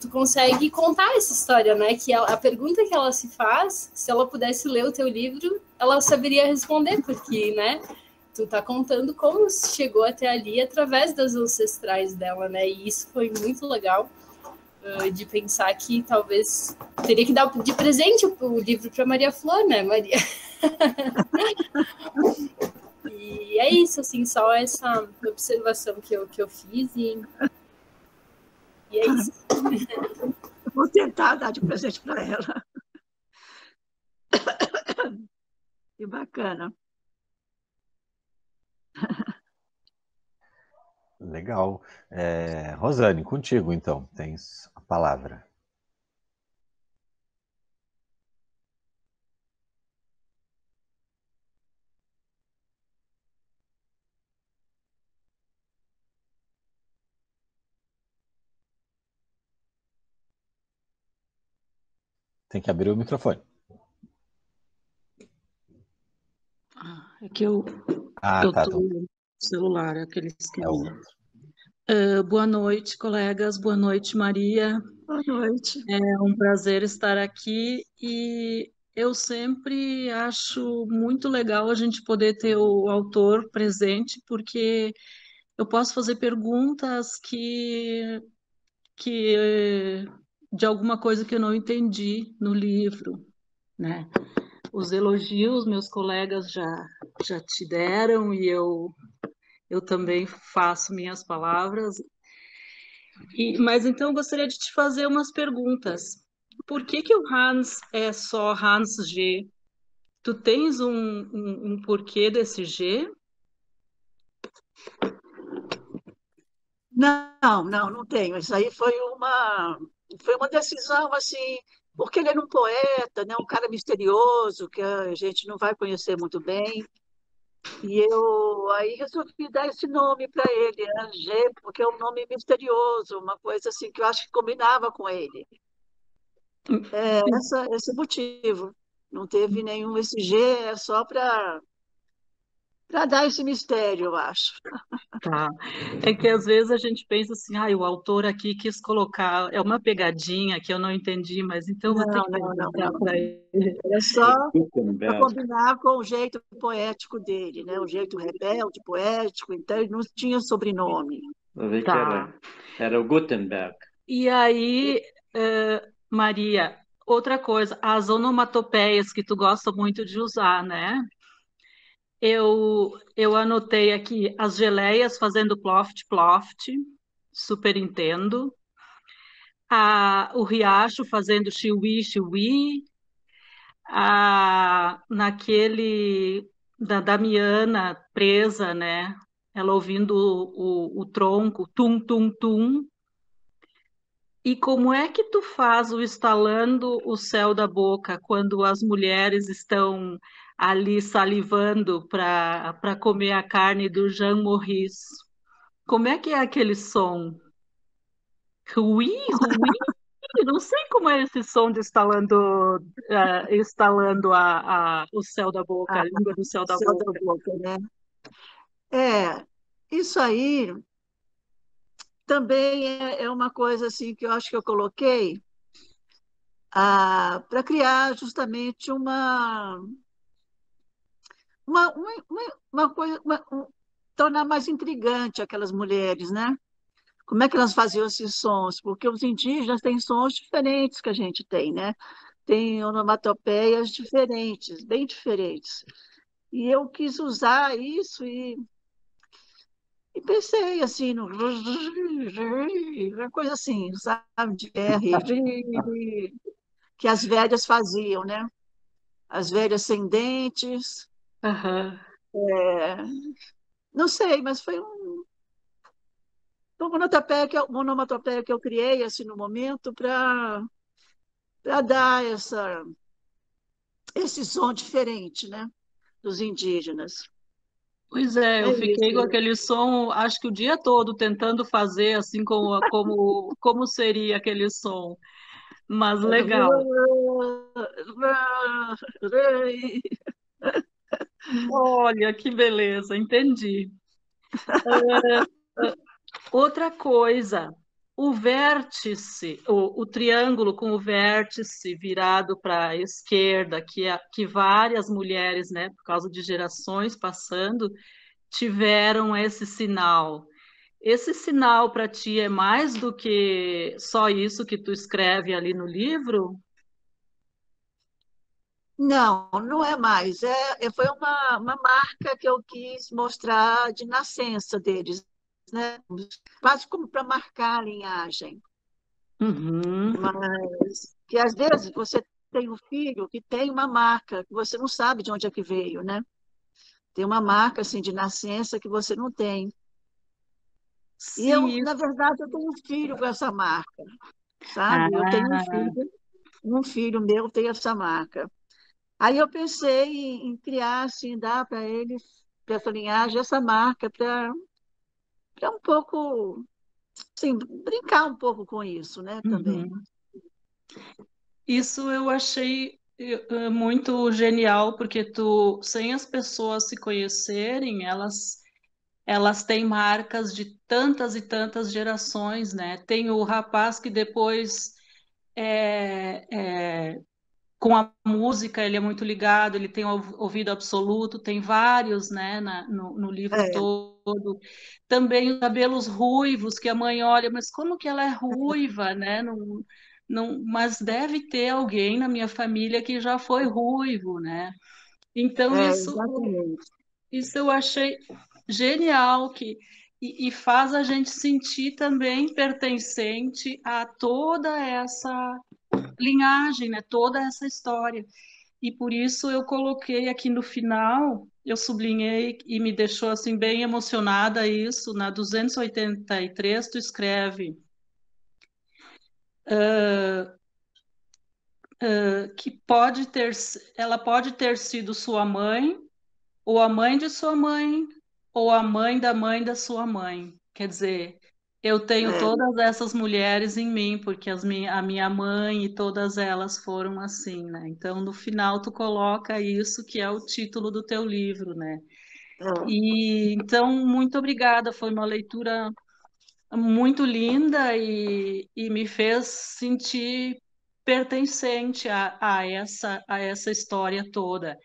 tu consegue contar essa história, né? Que a pergunta que ela se faz, se ela pudesse ler o teu livro, ela saberia responder, porque, né? Tu tá contando como chegou até ali através das ancestrais dela, né? E isso foi muito legal de pensar que talvez teria que dar de presente o livro para Maria Flor, né, Maria? E é isso, assim, só essa observação que eu fiz e é isso. Vou tentar dar de presente para ela. Que bacana. Legal. Rosane, contigo, então, tens a palavra. Tem que abrir o microfone. É que eu tá. tô no celular, aquele É o esqueminha. outro. Boa noite, colegas. Boa noite, Maria. Boa noite. É um prazer estar aqui e eu sempre acho muito legal a gente poder ter o autor presente, porque eu posso fazer perguntas que de alguma coisa que eu não entendi no livro, né? Os elogios meus colegas já te deram e eu também faço minhas palavras. Mas então eu gostaria de te fazer umas perguntas. Por que o Hans é só Hans G? Tu tens um porquê desse G? Não tenho. Isso aí foi uma decisão, assim, porque ele era um poeta, né, um cara misterioso, que a gente não vai conhecer muito bem. E eu aí resolvi dar esse nome para ele, Angê, porque é um nome misterioso, uma coisa assim que eu acho que combinava com ele. Esse motivo. Não teve nenhum, esse G é só para dar esse mistério, eu acho. Tá. É que às vezes a gente pensa assim, o autor aqui quis colocar, é uma pegadinha que eu não entendi, mas então eu vou ter que perguntar para ele. É só para Gutenberg. combinar com o jeito poético dele, né? O jeito rebelde, poético, então ele não tinha sobrenome. Eu vi que Tá. era o Gutenberg. E aí, Maria, outra coisa, as onomatopeias que tu gosta muito de usar, né? Eu anotei aqui as geleias fazendo ploft, ploft, super entendo. O riacho fazendo chiwi, chiwi. Naquele da Damiana presa, né? Ela ouvindo o tronco, tum, tum, tum. E como é que tu faz o estalando o céu da boca quando as mulheres estão ali salivando para comer a carne do Jean Maurice? Como é que é aquele som? Rui, rui? Não sei como é esse som de estalando o céu da boca, Ah, a língua do céu da céu da boca. boca, né? Isso aí também é uma coisa assim que eu acho que eu coloquei para criar justamente uma coisa, tornar mais intrigante aquelas mulheres, né? Como é que elas faziam esses sons? Porque os indígenas têm sons diferentes que a gente tem, né? Tem onomatopeias diferentes, bem diferentes. E eu quis usar isso e pensei assim, uma coisa assim, sabe, de R, que as velhas faziam, né? As velhas sem dentes. Aham. É, não sei, mas foi uma onomatopeia que eu criei assim, no momento para dar esse som diferente, né? Dos indígenas. Pois é, É eu isso. fiquei com aquele som, acho que o dia todo tentando fazer assim como seria aquele som, mas legal. Olha que beleza, entendi. Outra coisa, o vértice, o triângulo com o vértice virado para a esquerda, que várias mulheres, né, por causa de gerações passando, tiveram esse sinal. Esse sinal para ti é mais do que só isso que tu escreve ali no livro? Não é mais. Foi uma marca que eu quis mostrar de nascença deles, né? Quase como para marcar a linhagem. Uhum. Mas que às vezes você tem um filho que tem uma marca que você não sabe de onde é que veio, né? Tem uma marca assim de nascença que você não tem. E eu, Sim. na verdade, eu tenho um filho com essa marca, sabe? Eu tenho Ah, um filho meu tem essa marca. Aí eu pensei em criar, assim, dar para eles, para essa linhagem, essa marca, para um pouco, assim, brincar um pouco com isso, né, também. uhum. Isso eu achei muito genial, porque sem as pessoas se conhecerem, elas têm marcas de tantas e tantas gerações, né? Tem o rapaz que depois é, é, com a música ele é muito ligado, ele tem ouvido absoluto, tem vários, né, no livro É, todo. Também os cabelos ruivos, que a mãe olha, mas como que ela é ruiva, né? Não, não, mas deve ter alguém na minha família que já foi ruivo, né? Então exatamente. isso eu achei genial e faz a gente sentir também pertencente a toda essa linhagem, né? Toda essa história. E por isso eu coloquei aqui no final eu sublinhei e me deixou assim bem emocionada isso. Na 283 tu escreve que ela pode ter sido sua mãe, ou a mãe de sua mãe, ou a mãe da sua mãe. Quer dizer, eu tenho todas essas mulheres em mim, porque a minha mãe e todas elas foram assim, né? Então, no final, tu coloca isso, que é o título do teu livro, né? E então, muito obrigada, foi uma leitura muito linda e me fez sentir pertencente a essa história toda.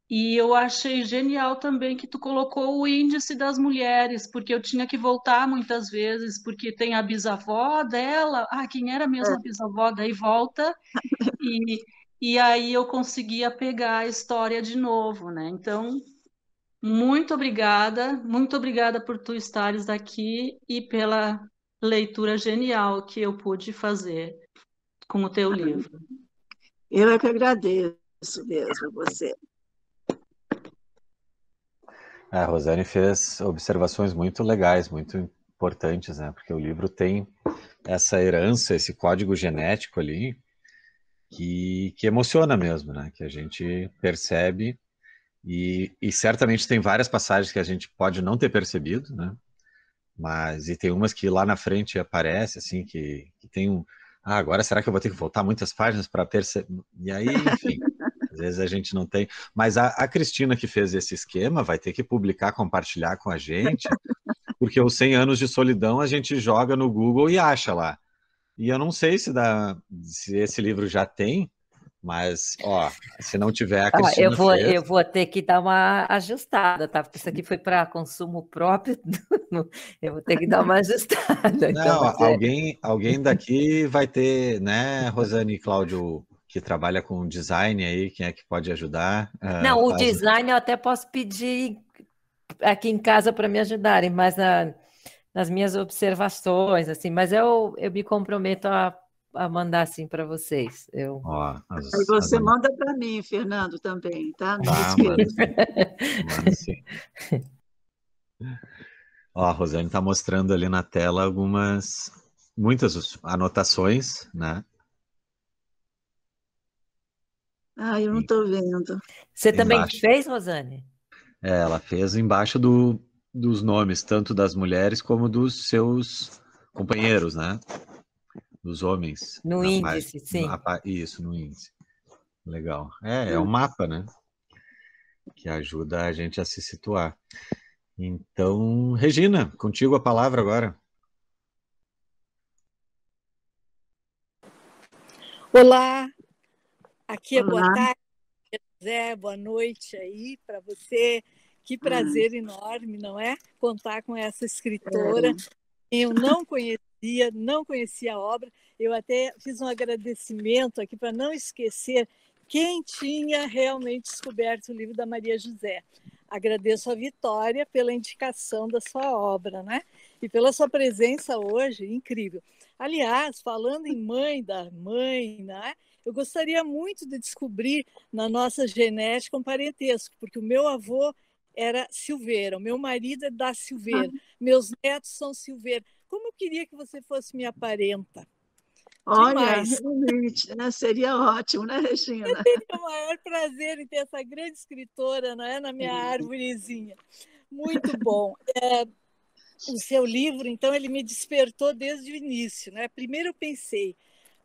E eu achei genial também que tu colocou o índice das mulheres, porque eu tinha que voltar muitas vezes, porque tem a bisavó dela, quem era mesmo a bisavó? Daí volta, e aí eu conseguia pegar a história de novo, né? Então, muito obrigada por tu estares aqui e pela leitura genial que eu pude fazer com o teu livro. Eu é que agradeço mesmo você. A Rosane fez observações muito legais, muito importantes, né? Porque o livro tem essa herança, esse código genético ali, que emociona mesmo, né? Que a gente percebe e certamente tem várias passagens que a gente pode não ter percebido, né? Mas e tem umas que lá na frente aparece, assim, que tem um... agora será que eu vou ter que voltar muitas páginas para perceber? E aí, enfim... Às vezes a gente não tem. Mas a Cristina que fez esse esquema vai ter que publicar, compartilhar com a gente, porque os 100 anos de solidão a gente joga no Google e acha lá. E eu não sei se esse livro já tem, mas, ó, se não tiver, a Cristina fez. Eu vou ter que dar uma ajustada, tá? Porque isso aqui foi para consumo próprio. Eu vou ter que dar uma ajustada. Não, então, alguém daqui vai ter, né, Rosane e Cláudio, que trabalha com design aí, quem é que pode ajudar? Não, o design eu até posso pedir aqui em casa para me ajudarem, mas nas minhas observações, assim, mas eu me comprometo a mandar assim para vocês. Aí você manda para mim, Fernando, também, tá? Não esqueça. Manda sim. Ó, a Rosane está mostrando ali na tela muitas anotações, né? Eu não estou vendo. Você também fez, Rosane? Ela fez embaixo dos nomes, tanto das mulheres como dos seus companheiros, né? Dos homens. No índice, sim. Isso, no índice. Legal. É um mapa, né? Que ajuda a gente a se situar. Então, Regina, contigo a palavra agora. Olá, aqui é boa tarde, Zé, boa noite aí para você. Que prazer enorme, não é? Contar com essa escritora. Eu não conhecia a obra. Eu até fiz um agradecimento aqui para não esquecer quem tinha realmente descoberto o livro da Maria José. Agradeço a Vitória pela indicação da sua obra, né? E pela sua presença hoje, incrível. Aliás, falando em mãe da mãe, né? Eu gostaria muito de descobrir na nossa genética um parentesco, porque o meu avô era Silveira, o meu marido é da Silveira, meus netos são Silveira. Como eu queria que você fosse minha parenta. Olha, realmente, né? Seria ótimo, né, Regina? Eu teria o maior prazer em ter essa grande escritora, não é, na minha árvorezinha. Muito bom. O seu livro, então, ele me despertou desde o início, né? Primeiro eu pensei,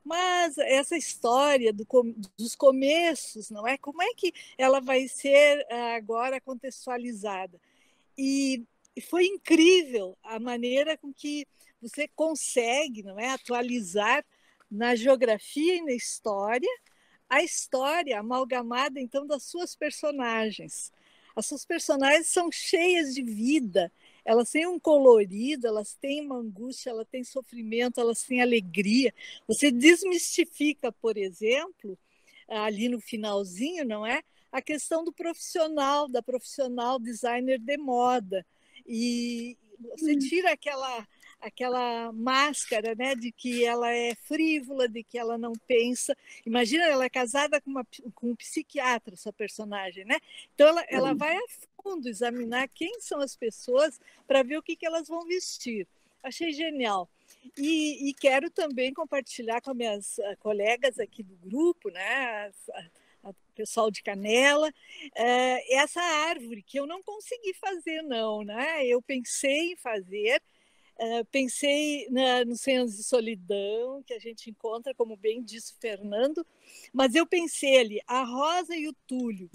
mas essa história dos começos, não é? Como é que ela vai ser agora contextualizada? E foi incrível a maneira com que você consegue, não é, atualizar na geografia e na história a história amalgamada, então, das suas personagens. As suas personagens são cheias de vida, elas têm um colorido, elas têm uma angústia, elas têm sofrimento, elas têm alegria. Você desmistifica, por exemplo, ali no finalzinho, não é? A questão do profissional, da profissional designer de moda. E você tira aquela máscara, né, de que ela é frívola, de que ela não pensa. Imagina, ela é casada com um psiquiatra, essa personagem, né? Então ela vai a fundo examinar quem são as pessoas para ver o que elas vão vestir. Achei genial. E quero também compartilhar com as minhas colegas aqui do grupo, né, o pessoal de Canela, essa árvore que eu não consegui fazer, não, né? Eu pensei em fazer, pensei nos 100 anos de solidão, que a gente encontra, como bem disse o Fernando, mas eu pensei ali, a rosa e o Túlio,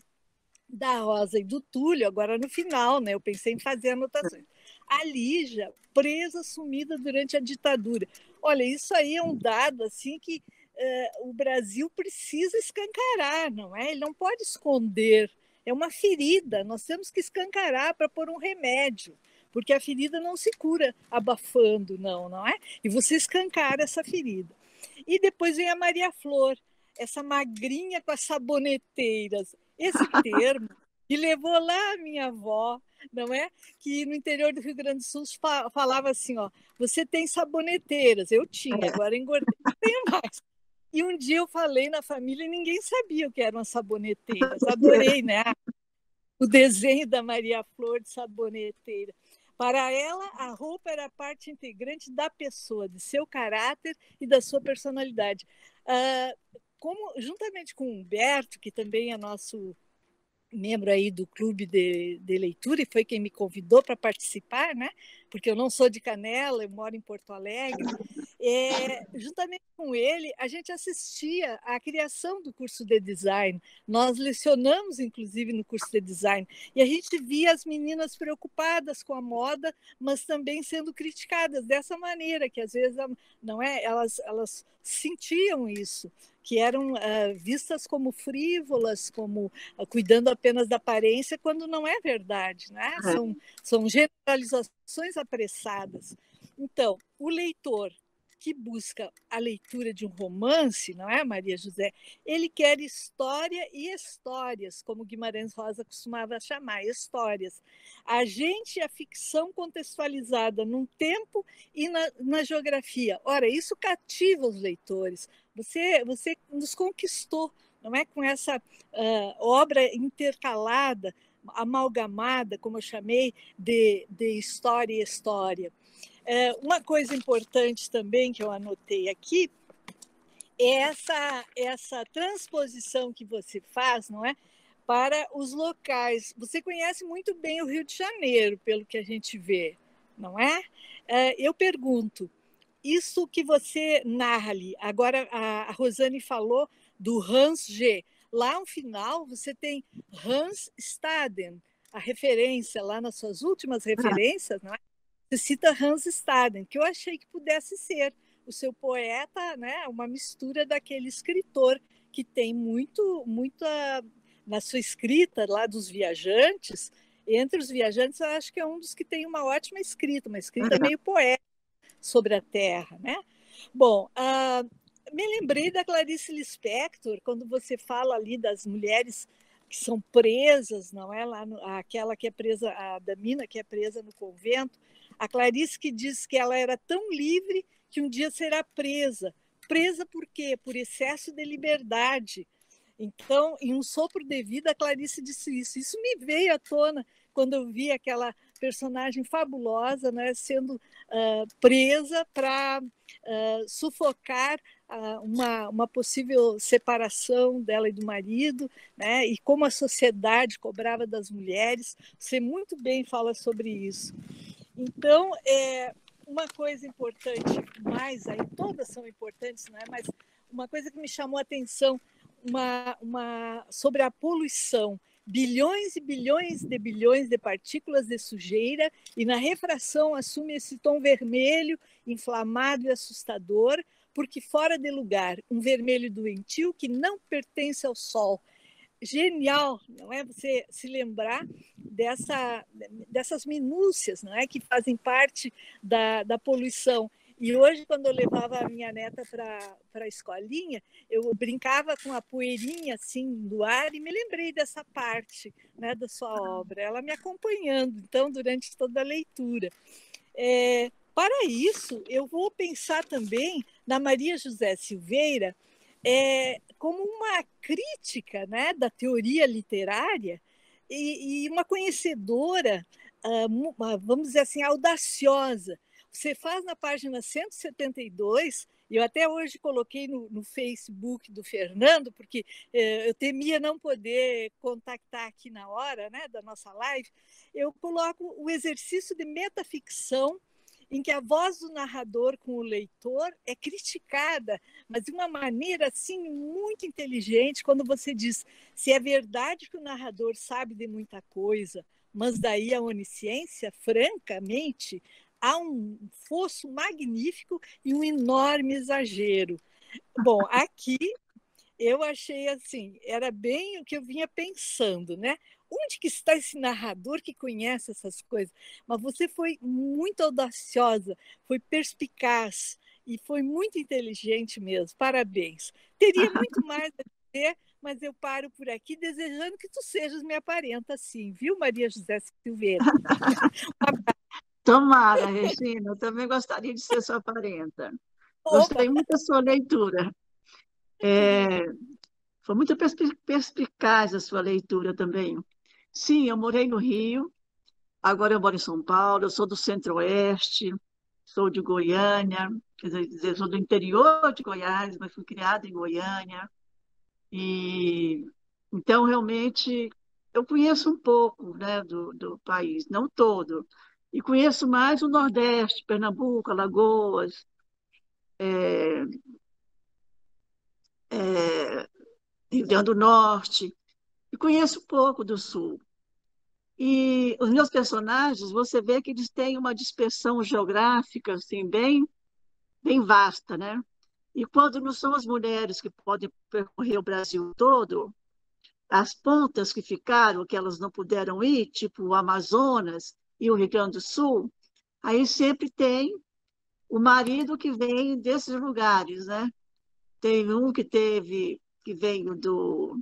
da rosa e do Túlio, agora no final, né? Eu pensei em fazer anotações. A Lígia, presa, sumida durante a ditadura. Olha, isso aí é um dado assim que o Brasil precisa escancarar, não é? Ele não pode esconder. É uma ferida, nós temos que escancarar para pôr um remédio, porque a ferida não se cura abafando, não é? E você escancara essa ferida. E depois vem a Maria Flor, essa magrinha com as saboneteiras. Esse termo que levou lá a minha avó, não é? Que no interior do Rio Grande do Sul falava assim, ó, você tem saboneteiras. Eu tinha, agora engordei, não tenho mais. E um dia eu falei na família e ninguém sabia o que eram as saboneteiras. Adorei, né? O desenho da Maria Flor de saboneteira. Para ela, a roupa era parte integrante da pessoa, de seu caráter e da sua personalidade. Juntamente com o Humberto, que também é nosso membro aí do clube de leitura e foi quem me convidou para participar, né? Porque eu não sou de Canela, eu moro em Porto Alegre. Juntamente com ele, a gente assistia à criação do curso de design. Nós lecionamos, inclusive, no curso de design. E a gente via as meninas preocupadas com a moda, mas também sendo criticadas dessa maneira, que às vezes não é, elas sentiam isso, que eram vistas como frívolas, como cuidando apenas da aparência, quando não é verdade, né? São generalizações apressadas. Então, o leitor que busca a leitura de um romance, não é, Maria José? Ele quer história e histórias, como Guimarães Rosa costumava chamar, histórias. A ficção contextualizada num tempo e na geografia. Ora, isso cativa os leitores. Você nos conquistou, não é? Com essa obra intercalada, amalgamada, como eu chamei, de história e história. Uma coisa importante também que eu anotei aqui é essa transposição que você faz, não é, para os locais. Você conhece muito bem o Rio de Janeiro, pelo que a gente vê, não é? Eu pergunto, isso que você narra ali, agora a Rosane falou do Hans G. Lá no final você tem Hans Staden, a referência lá nas suas últimas referências, não é? Você cita Hans Staden, que eu achei que pudesse ser o seu poeta, né? Uma mistura daquele escritor que tem muita na sua escrita lá dos viajantes. Entre os viajantes, eu acho que é um dos que tem uma ótima escrita, uma escrita meio poética sobre a terra, né? Bom, me lembrei da Clarice Lispector, quando você fala ali das mulheres que são presas, não é? Lá aquela que é presa, a Damina, que é presa no convento. A Clarice que diz que ela era tão livre que um dia será presa. Presa por quê? Por excesso de liberdade. Então, em Um Sopro de Vida, a Clarice disse isso. Isso me veio à tona quando eu vi aquela personagem fabulosa, né, sendo presa para sufocar uma possível separação dela e do marido, né, e como a sociedade cobrava das mulheres. Você muito bem fala sobre isso. Então, uma coisa importante mais, aí todas são importantes, não é? Mas uma coisa que me chamou a atenção sobre a poluição, bilhões e bilhões de partículas de sujeira, e na refração assume esse tom vermelho, inflamado e assustador, porque fora de lugar, um vermelho doentio que não pertence ao sol. Genial, não é? Você se lembrar dessas minúcias, não é? Que fazem parte da poluição. E hoje, quando eu levava a minha neta para a escolinha, eu brincava com a poeirinha assim do ar e me lembrei dessa parte, né, da sua obra, ela me acompanhando, então, durante toda a leitura. para isso, eu vou pensar também na Maria José Silveira como uma crítica, né, da teoria literária e uma conhecedora, vamos dizer assim, audaciosa. Você faz na página 172, eu até hoje coloquei no Facebook do Fernando, porque eu temia não poder contactar aqui na hora, né, da nossa live, eu coloco o exercício de metaficção, em que a voz do narrador com o leitor é criticada, mas de uma maneira assim muito inteligente, quando você diz se é verdade que o narrador sabe de muita coisa, mas daí a onisciência, francamente, há um fosso magnífico e um enorme exagero. Bom, aqui eu achei assim, era bem o que eu vinha pensando, né? Onde que está esse narrador que conhece essas coisas? Mas você foi muito audaciosa, foi perspicaz e foi muito inteligente mesmo. Parabéns. Teria muito mais a dizer, mas eu paro por aqui desejando que tu sejas minha parenta, sim, viu, Maria José Silveira? Tomara, Regina, eu também gostaria de ser sua parenta. Gostei muito da sua leitura. Foi muito perspicaz a sua leitura também. Sim, eu morei no Rio, agora eu moro em São Paulo, eu sou do Centro-Oeste, sou de Goiânia, quer dizer, sou do interior de Goiás, mas fui criada em Goiânia. E então, realmente, eu conheço um pouco, né, do país, não todo. E conheço mais o Nordeste, Pernambuco, Alagoas, Rio Grande do Norte, e conheço um pouco do Sul. E os meus personagens, você vê que eles têm uma dispersão geográfica assim, bem vasta, né? E quando não são as mulheres que podem percorrer o Brasil todo, as pontas que ficaram, que elas não puderam ir, tipo o Amazonas e o Rio Grande do Sul, aí sempre tem o marido que vem desses lugares, né? Tem um que veio do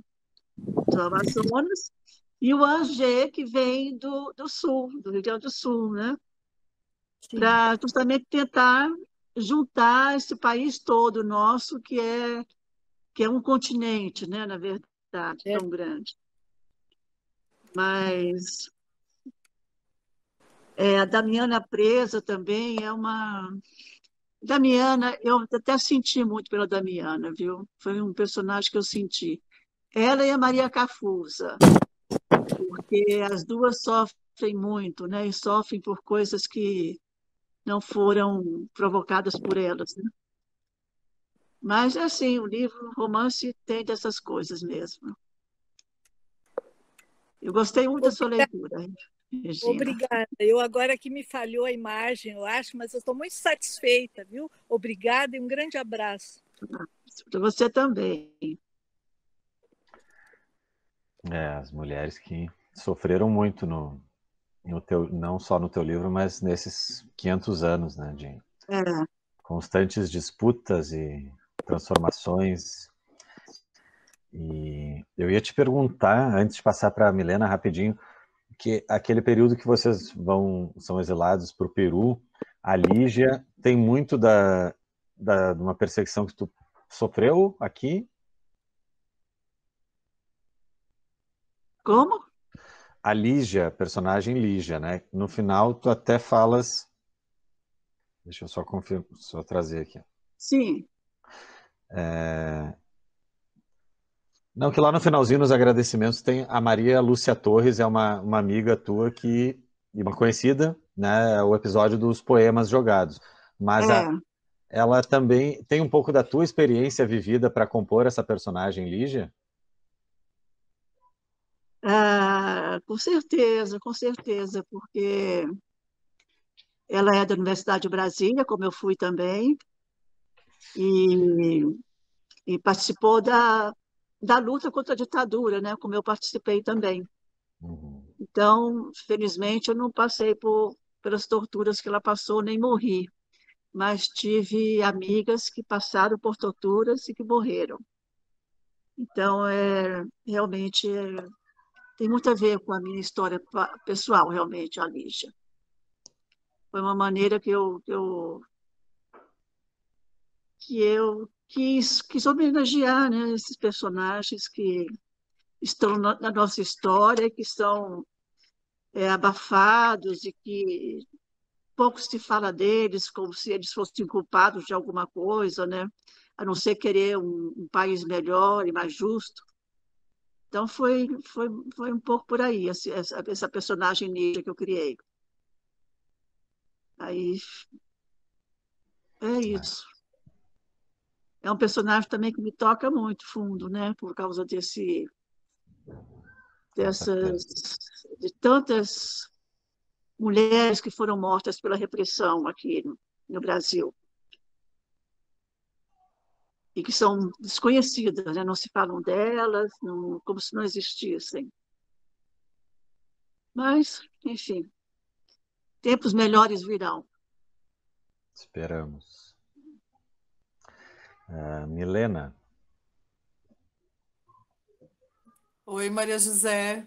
Amazonas, e o Angê, que vem do Sul, do Rio Grande do Sul, né? Para justamente tentar juntar esse país todo nosso, que é um continente, né? Na verdade, tão grande. Mas a Damiana Presa também é uma... Damiana, eu até senti muito pela Damiana, viu? Foi um personagem que eu senti. Ela e a Maria Cafusa, porque as duas sofrem muito, né? E sofrem por coisas que não foram provocadas por elas, né? Mas, assim, o livro, o romance, tem dessas coisas mesmo. Eu gostei muito da sua leitura, Regina. Obrigada. Eu agora que me falhou a imagem, eu acho, mas eu estou muito satisfeita, viu? Obrigada e um grande abraço. Para você também. As mulheres que sofreram muito não só no teu livro, mas nesses 500 anos, né, de constantes disputas e transformações. E eu ia te perguntar, antes de passar para a Milena rapidinho, que aquele período que vocês são exilados para o Peru, a Lígia tem muito de uma perseguição que tu sofreu aqui? Como? A Lígia, personagem Lígia, né? No final, tu até falas... Deixa eu só trazer aqui. Sim. Não, que lá no finalzinho, nos agradecimentos, tem a Maria Lúcia Torres, é uma amiga tua e uma conhecida, né? O episódio dos poemas jogados. Mas ela também tem um pouco da tua experiência vivida para compor essa personagem Lígia? Com certeza, porque ela é da Universidade de Brasília, como eu fui também, e participou da luta contra a ditadura, né, como eu participei também. Então, felizmente, eu não passei pelas torturas que ela passou, nem morri, mas tive amigas que passaram por torturas e que morreram. Então, realmente tem muito a ver com a minha história pessoal, realmente, a Lígia. Foi uma maneira que eu quis homenagear, né, esses personagens que estão na nossa história, que são abafados e que pouco se fala deles, como se eles fossem culpados de alguma coisa, né? A não ser querer um país melhor e mais justo. Então, foi um pouco por aí, essa personagem negra que eu criei. Aí, é isso. É um personagem também que me toca muito fundo, né? Por causa de tantas mulheres que foram mortas pela repressão aqui no Brasil e que são desconhecidas, né? Não se falam delas, como se não existissem. Mas, enfim, tempos melhores virão. Esperamos. Milena. Oi, Maria José.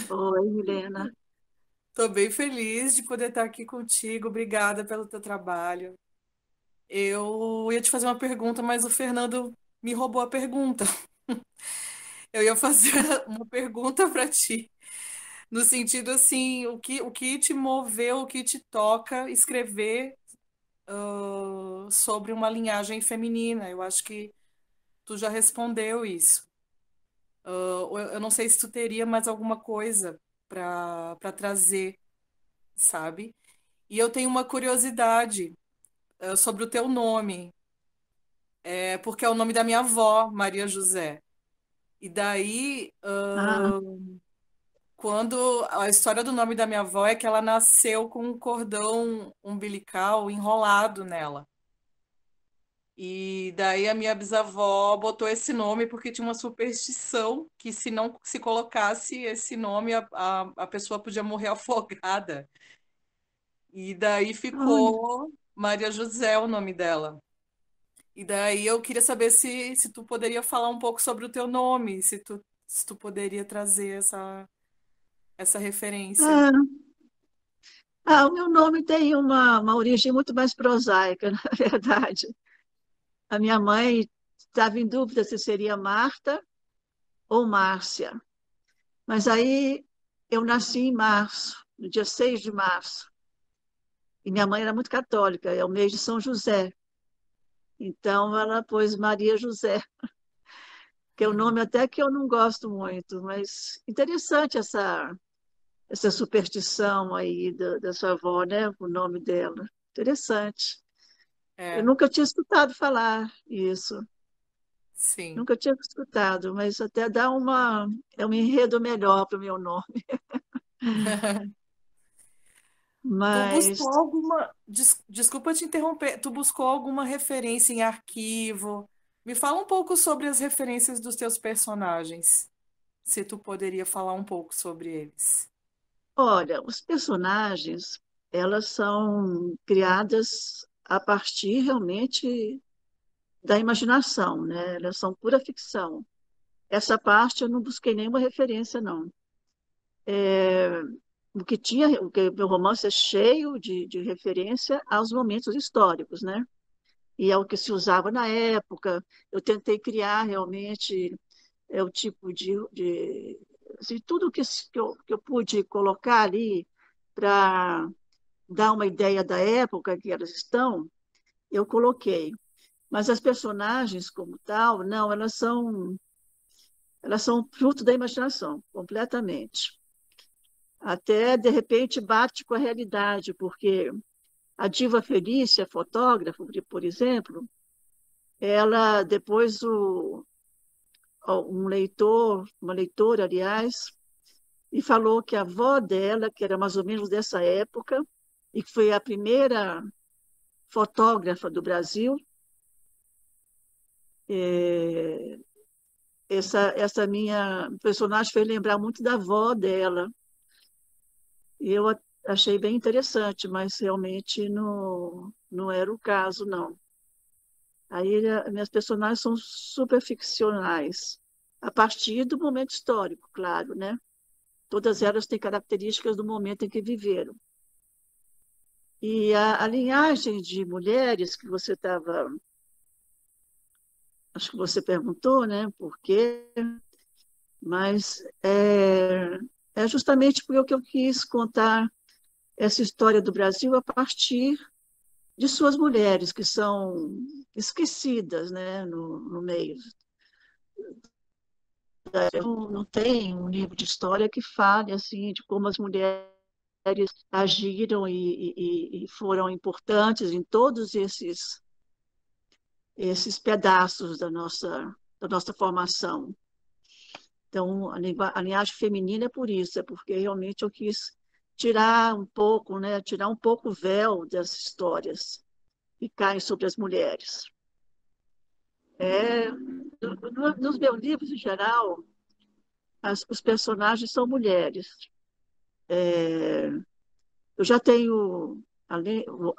Oi, Milena. Estou bem feliz de poder estar aqui contigo. Obrigada pelo teu trabalho. Eu ia te fazer uma pergunta, mas o Fernando me roubou a pergunta. Eu ia fazer uma pergunta para ti, no sentido assim, o que te moveu, o que te toca escrever sobre uma linhagem feminina? Eu acho que tu já respondeu isso. Eu não sei se tu teria mais alguma coisa para trazer, sabe? E eu tenho uma curiosidade sobre o teu nome, porque é o nome da minha avó, Maria José. E daí, Ah, quando a história do nome da minha avó é que ela nasceu com um cordão umbilical enrolado nela. E daí a minha bisavó botou esse nome porque tinha uma superstição que se não se colocasse esse nome, a pessoa podia morrer afogada. E daí olha. ficou Maria José o nome dela. E daí eu queria saber se tu poderia falar um pouco sobre o teu nome, se tu poderia trazer essa referência. Ah, o meu nome tem uma origem muito mais prosaica, na verdade. A minha mãe estava em dúvida se seria Marta ou Márcia. Mas aí eu nasci em março, no dia 6 de março. E minha mãe era muito católica, é o mês de São José. Então ela pôs Maria José, que é um Uhum. nome até que eu não gosto muito, mas interessante essa superstição aí da sua avó, né? O nome dela. Interessante. Eu É, nunca tinha escutado falar isso. sim. Nunca tinha escutado, mas até é um enredo melhor para o meu nome. Tu Mas, buscou alguma. Desculpa te interromper. Tu buscou alguma referência em arquivo? Me fala um pouco sobre as referências dos teus personagens. Se tu poderia falar um pouco sobre eles. olha, os personagens, elas são criadas a partir realmente da imaginação, né? Elas são pura ficção. Essa parte eu não busquei nenhuma referência, não. O que meu romance é cheio de referência aos momentos históricos, né? E ao que se usava na época. Eu tentei criar realmente o tipo assim, tudo que eu pude colocar ali para dar uma ideia da época que elas estão, eu coloquei. Mas as personagens como tal, não, elas são fruto da imaginação, completamente. Até, de repente, bate com a realidade, porque a Diva Felícia, fotógrafa, por exemplo, ela, depois, uma leitora, aliás, e falou que a avó dela, que era mais ou menos dessa época, e que foi a primeira fotógrafa do Brasil, é, essa minha personagem fez lembrar muito da avó dela. E eu achei bem interessante, mas realmente não era o caso, não. Aí minhas personagens são super ficcionais, a partir do momento histórico, claro, né? Todas elas têm características do momento em que viveram. E a linhagem de mulheres que você estava, acho que você perguntou, né, por quê, mas é justamente porque eu quis contar essa história do Brasil a partir de suas mulheres, que são esquecidas, né, no meio. Não tem um livro de história que fale assim, de como as mulheres agiram e foram importantes em todos esses pedaços da nossa formação. Então, a linhagem feminina é por isso, é porque realmente eu quis tirar um pouco, né, tirar um pouco o véu das histórias que caem sobre as mulheres. Nos meus livros, em geral, os personagens são mulheres. Eu já tenho...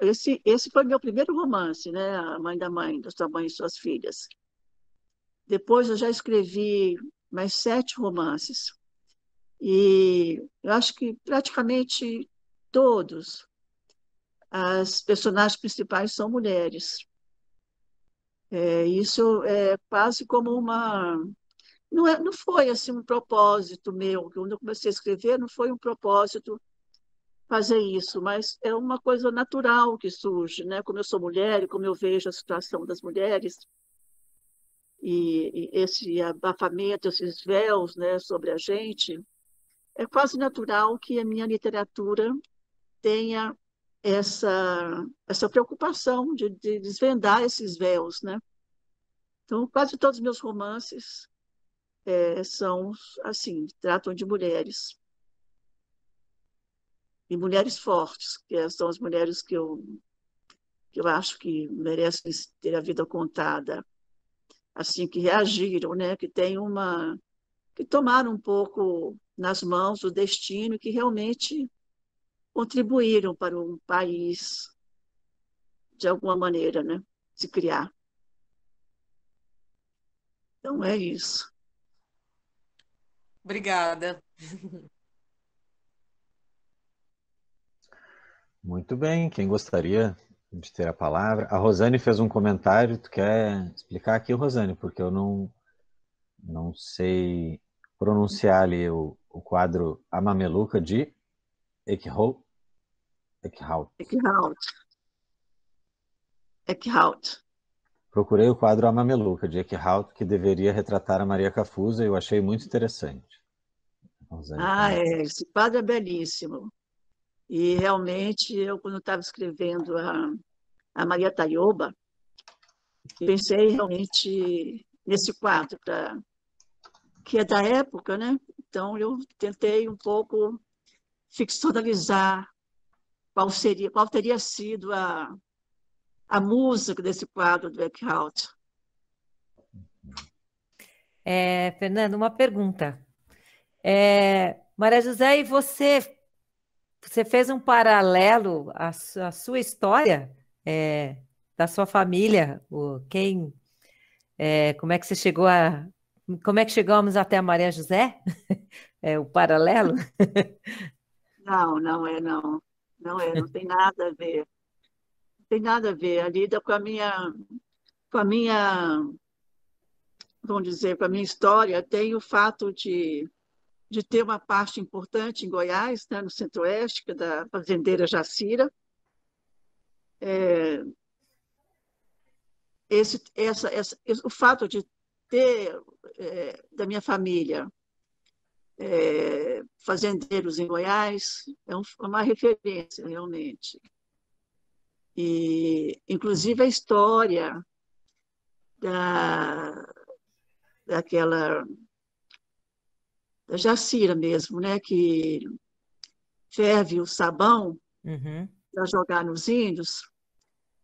Esse foi meu primeiro romance, né? A Mãe da Mãe, da Sua Mãe e Suas Filhas. Depois eu já escrevi mais 7 romances. E eu acho que praticamente todos as personagens principais são mulheres. Isso é quase como uma... Não foi assim um propósito meu. Quando eu comecei a escrever, não foi um propósito fazer isso, mas é uma coisa natural que surge, né? Como eu sou mulher e como eu vejo a situação das mulheres e esse abafamento, esses véus, né, sobre a gente, é quase natural que a minha literatura tenha essa preocupação de desvendar esses véus, né? Então, quase todos os meus romances são assim, tratam de mulheres. E mulheres fortes, que são as mulheres que eu acho que merecem ter a vida contada, assim, que reagiram, né? Que tomaram um pouco nas mãos o destino e que realmente contribuíram para um país, de alguma maneira, né? Se criar. Então, é isso. Obrigada. Muito bem, quem gostaria de ter a palavra? A Rosane fez um comentário, tu quer explicar aqui, Rosane? Porque eu não sei pronunciar ali o quadro A Mameluca de Eckhout. Eckhout. Procurei o quadro A Mameluca de Eckhout, que deveria retratar a Maria Cafusa, e eu achei muito interessante. Rosane, Esse quadro é belíssimo. E realmente, eu, quando estava escrevendo a Maria Taioba, pensei realmente nesse quadro, que é da época, né? Então, eu tentei um pouco ficcionalizar qual teria sido a música desse quadro do Eckhout. Fernando, uma pergunta. Maria José, e você fez um paralelo à sua história, da sua família, como é que você chegou como é que chegamos até a Maria José? O paralelo? Não, não tem nada a ver. Não tem nada a ver. A lida com a minha, vamos dizer, com a minha história, tem o fato de ter uma parte importante em Goiás, né, no Centro-Oeste, que é da fazendeira Jacira. O fato de ter da minha família fazendeiros em Goiás é uma referência, realmente. E, inclusive, a história daquela da Jacira mesmo, né, que ferve o sabão para jogar nos índios,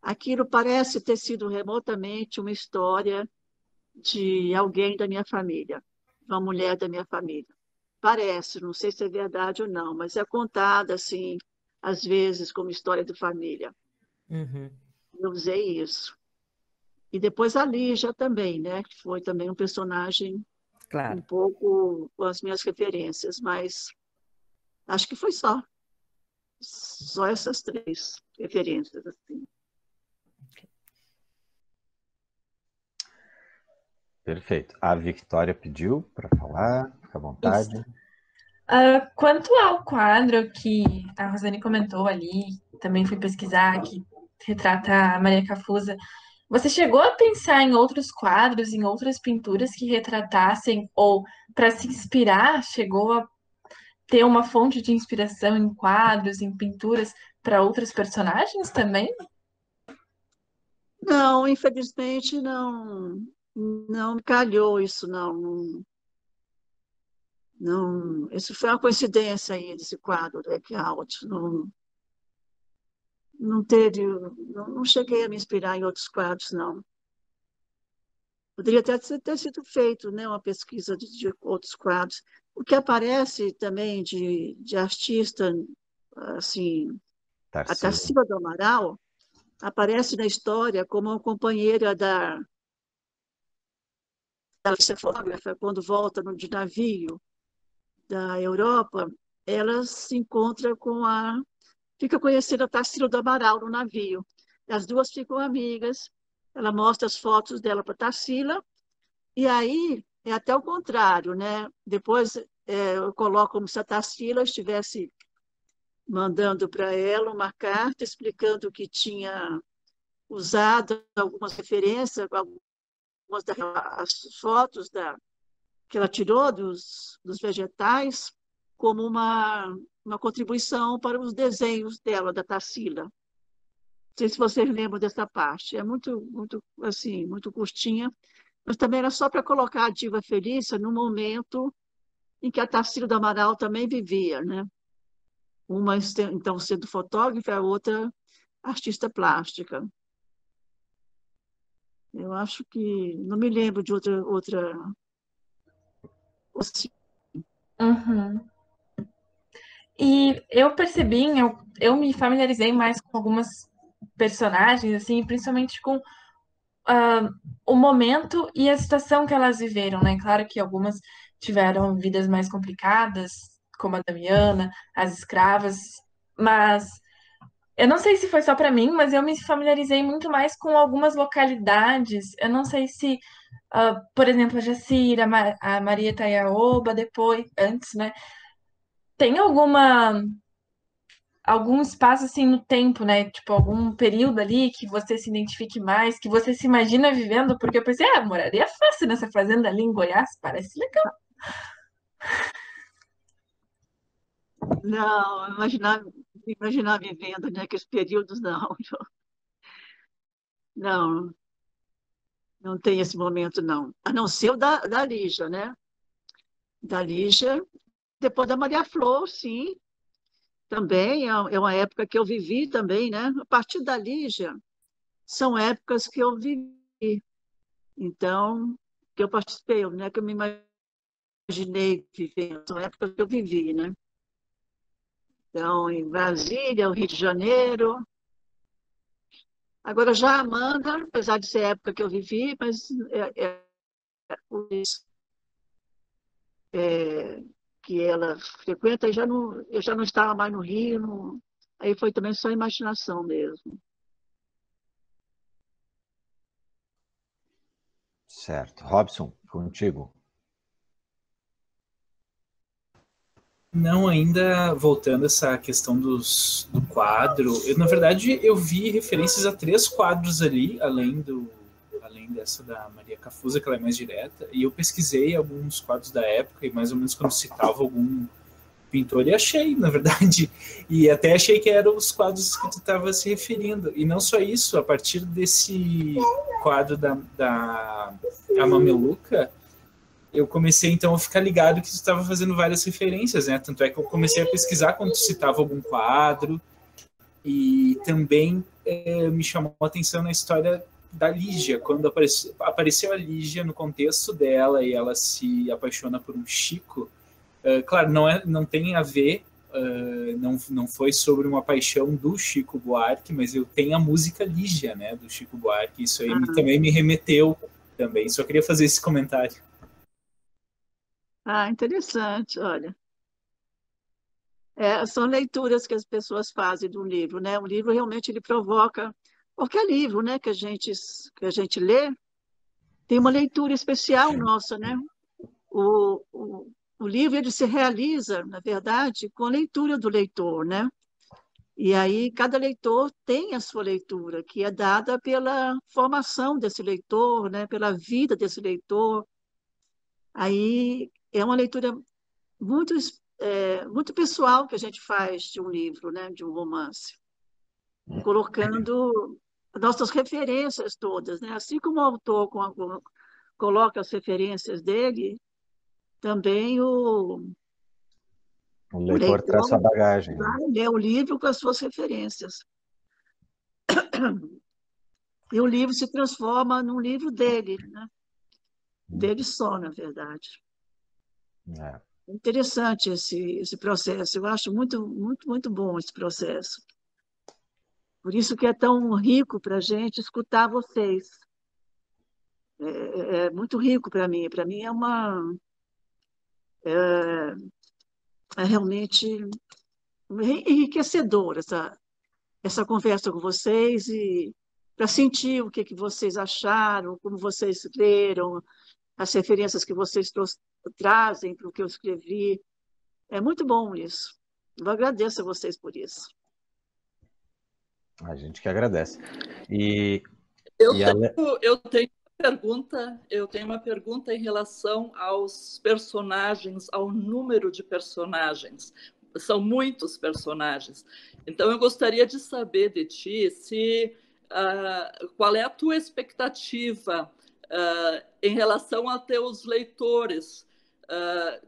aquilo parece ter sido remotamente uma história de alguém da minha família, uma mulher da minha família. Parece, não sei se é verdade ou não, mas é contada assim, às vezes, como história de família. Eu usei isso. E depois a Lígia também, né, que foi também um personagem um pouco com as minhas referências, mas acho que foi só. Só essas 3 referências, assim. Perfeito. A Victoria pediu para falar, fica à vontade. Isso. Quanto ao quadro que a Rosane comentou ali, também fui pesquisar, que retrata a Maria Cafusa, você chegou a pensar em outros quadros, em outras pinturas que retratassem, ou para se inspirar, chegou a ter uma fonte de inspiração em quadros, em pinturas para outros personagens também? Não, infelizmente não me calhou isso, não. Não, isso foi uma coincidência aí, desse quadro do Eckhout. Não cheguei a me inspirar em outros quadros, não. Poderia ter sido feito, né, uma pesquisa de outros quadros. O que aparece também de artista, assim, a Tarsila do Amaral, aparece na história como uma companheira da fotógrafa, quando volta de navio da Europa, ela se encontra fica conhecendo a Tarsila do Amaral no navio. As duas ficam amigas, ela mostra as fotos dela para Tarsila, e aí é até o contrário, né? Depois eu coloco como se a Tarsila estivesse mandando para ela uma carta explicando que tinha usado algumas referências, algumas das fotos que ela tirou dos vegetais como uma contribuição para os desenhos dela, da Tarsila. Não sei se vocês lembram dessa parte. É muito, assim, muito curtinha, mas também era só para colocar a Diva Felícia no momento em que a Tarsila do Amaral também vivia, né? Uma, então, sendo fotógrafa, a outra artista plástica. Eu acho que... Não me lembro de outra assim. Uhum. E eu percebi, eu me familiarizei mais com algumas personagens, assim, principalmente com o momento e a situação que elas viveram, né? Claro que algumas tiveram vidas mais complicadas, como a Damiana, as escravas, mas eu não sei se foi só para mim, mas eu me familiarizei muito mais com algumas localidades. Eu não sei se, por exemplo, a Jacira, a Maria Taiaoba, depois, antes, né? Tem algum espaço assim no tempo, né? Tipo, algum período ali que você se identifique mais, que você se imagina vivendo, porque eu pensei, moraria fácil nessa fazenda ali em Goiás, parece legal. Não, imaginar vivendo naqueles períodos, não. Não, não tem esse momento, não. A não ser o da Lígia, né? Da Lígia, depois da Maria Flor, sim. Também é uma época que eu vivi também, né? A partir da Lígia, são épocas que eu vivi. Então, que eu participei, não é que eu me imaginei vivendo, são épocas que eu vivi, né? Então, em Brasília, o Rio de Janeiro. Agora, já a Amanda, apesar de ser a época que eu vivi, mas que ela frequenta, eu já não estava mais no Rio, aí foi também só imaginação mesmo. Certo. Robson, contigo. Não, ainda voltando a essa questão do quadro, na verdade, eu vi referências a 3 quadros ali, além dessa da Maria Cafusa, que ela é mais direta, e eu pesquisei alguns quadros da época, e mais ou menos quando citava algum pintor, e achei, na verdade, e até achei que eram os quadros que tu estava se referindo, e não só isso, a partir desse quadro da a Mameluca, eu comecei, então, a ficar ligado que tu estava fazendo várias referências, né? Tanto é que eu comecei a pesquisar quando tu citava algum quadro, e também me chamou a atenção na história da Lígia, quando apareceu a Lígia no contexto dela e ela se apaixona por um Chico. Claro, não tem a ver, não foi sobre uma paixão do Chico Buarque, mas eu tenho a música Lígia, né, do Chico Buarque, isso aí também me remeteu também, só queria fazer esse comentário. Ah, interessante, olha. São leituras que as pessoas fazem do livro, né? O livro realmente ele provoca qualquer livro, né, que a gente lê, tem uma leitura especial nossa, né? O livro ele se realiza, na verdade, com a leitura do leitor, né? E aí cada leitor tem a sua leitura, que é dada pela formação desse leitor, né? Pela vida desse leitor. Aí é uma leitura muito, muito pessoal que a gente faz de um livro, né? De um romance, colocando nossas referências todas, né? Assim como o autor coloca as referências dele, também O o leitor traz leitor sua bagagem, né? vai ler o livro com as suas referências. E o livro se transforma num livro dele, né? Dele só, na verdade. É. Interessante esse processo. Eu acho muito, muito, muito bom esse processo. Por isso que é tão rico para a gente escutar vocês. É muito rico para mim. Para mim é realmente enriquecedor essa conversa com vocês e para sentir o que vocês acharam, como vocês leram, as referências que vocês trazem para o que eu escrevi. É muito bom isso. Eu agradeço a vocês por isso. A gente que agradece. E Eu tenho uma pergunta em relação aos personagens, ao número de personagens. São muitos personagens. Então, eu gostaria de saber de ti qual é a tua expectativa em relação a teus leitores,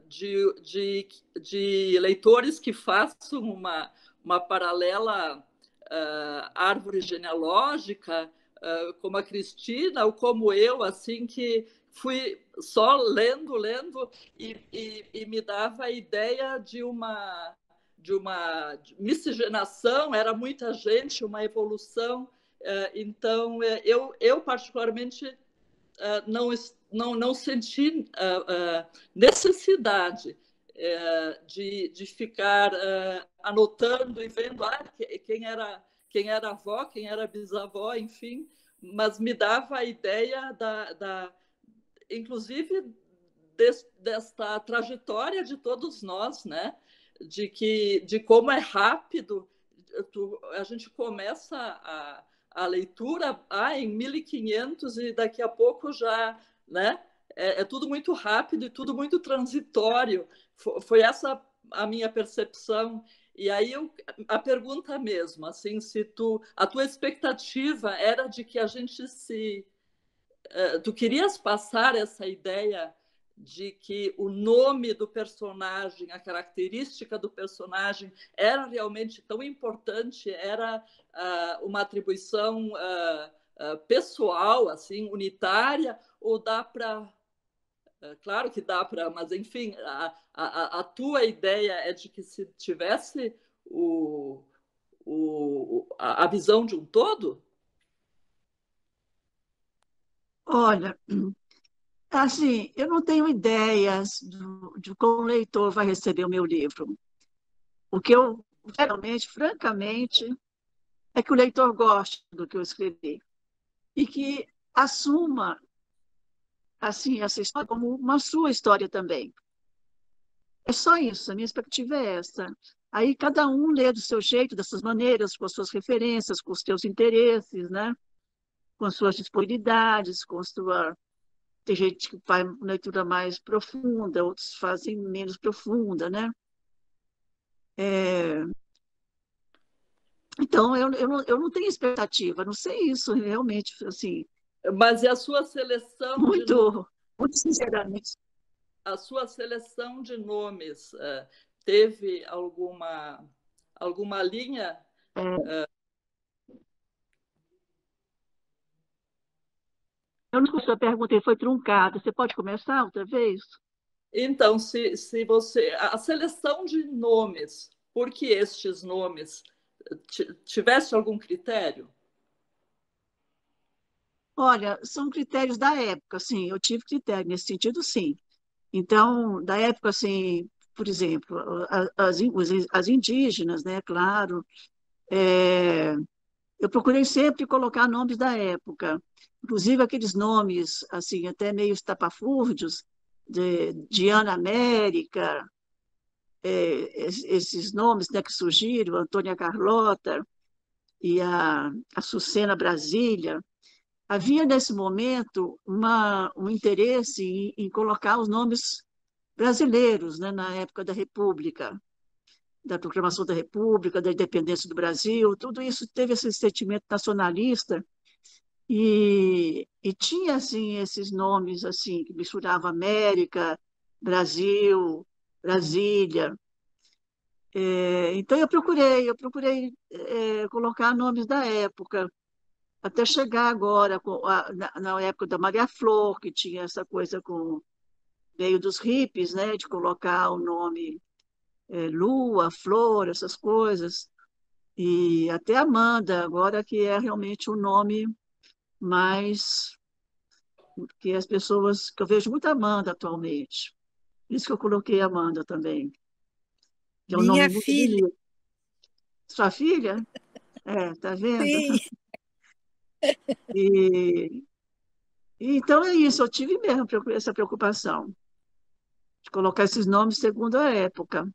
de leitores que façam uma paralela árvore genealógica, como a Cristina ou como eu, assim, que fui só lendo e me dava a ideia de uma miscigenação, era muita gente, uma evolução. Então, eu particularmente não senti necessidade de ficar anotando e vendo quem era avó, quem era bisavó, enfim, mas me dava a ideia inclusive desta trajetória de todos nós, né? De como é rápido. A gente começa a leitura em 1500 e daqui a pouco já, né? É tudo muito rápido e tudo muito transitório. Foi essa a minha percepção. E aí a pergunta mesmo, assim, a tua expectativa era de que a gente tu querias passar essa ideia de que o nome do personagem, a característica do personagem era realmente tão importante, era uma atribuição pessoal, assim, unitária, ou dá para... Claro que dá para, mas enfim, a tua ideia é de que se tivesse a visão de um todo? Olha, assim, eu não tenho ideias de como o leitor vai receber o meu livro. O que eu, geralmente, francamente, é que o leitor goste do que eu escrevi e que assuma, assim, essa história como uma sua história também. É só isso, a minha expectativa é essa. Aí cada um lê do seu jeito, das suas maneiras, com as suas referências, com os seus interesses, né? Com as suas disponibilidades, com a sua... Tem gente que faz uma leitura mais profunda, outros fazem menos profunda, né? Então, eu não tenho expectativa, não sei isso realmente, assim... Mas e a sua seleção muito sinceramente. A sua seleção de nomes teve alguma linha? Eu não sei se a pergunta foi truncada. Você pode começar outra vez? Então, se você... A seleção de nomes, por que estes nomes? Tivesse algum critério? Olha, são critérios da época, sim. Eu tive critério nesse sentido, sim. Então, da época, assim, por exemplo, as indígenas, né, claro. Eu procurei sempre colocar nomes da época, inclusive aqueles nomes, assim, até meio estapafúrdios, de Ana América, esses nomes, né, que surgiram, Antônia Carlota e a Açucena Brasília. Havia, nesse momento, um interesse em colocar os nomes brasileiros, né, na época da República, da proclamação da República, da independência do Brasil, tudo isso teve esse sentimento nacionalista e tinha assim esses nomes assim que misturavam América, Brasil, Brasília. Então eu procurei colocar nomes da época, até chegar agora na época da Maria Flor, que tinha essa coisa com meio dos hippies, né, de colocar o nome Lua, Flor, essas coisas. E até Amanda, agora que é realmente o nome mais que as pessoas, que eu vejo muita Amanda atualmente. Por isso que eu coloquei Amanda também, que é um nome Minha muito filha, bonito. Sua filha? Tá vendo? sim. E, então é isso, eu tive mesmo essa preocupação de colocar esses nomes segundo a época,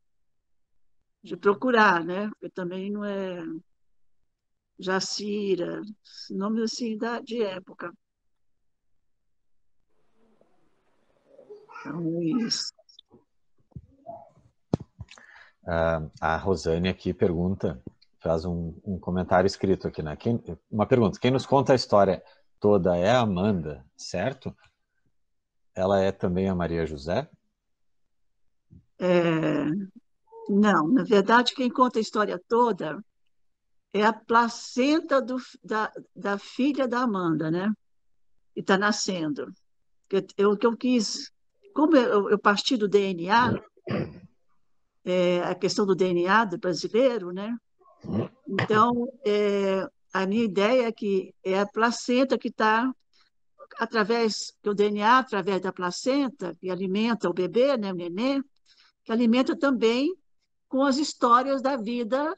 de procurar, né? Porque também não é Jacira, nomes assim de época. Então, é isso. A Rosane aqui pergunta, faz um comentário escrito aqui, né? Uma pergunta, quem nos conta a história toda é a Amanda, certo? Ela é também a Maria José? Não, na verdade, quem conta a história toda é a placenta da filha da Amanda, né? Que está nascendo. Que eu quis, como eu parti do DNA, a questão do DNA do brasileiro, né? Então, a minha ideia é que é a placenta que está, que o DNA, através da placenta, que alimenta o bebê, né, o nenê, que alimenta também com as histórias da vida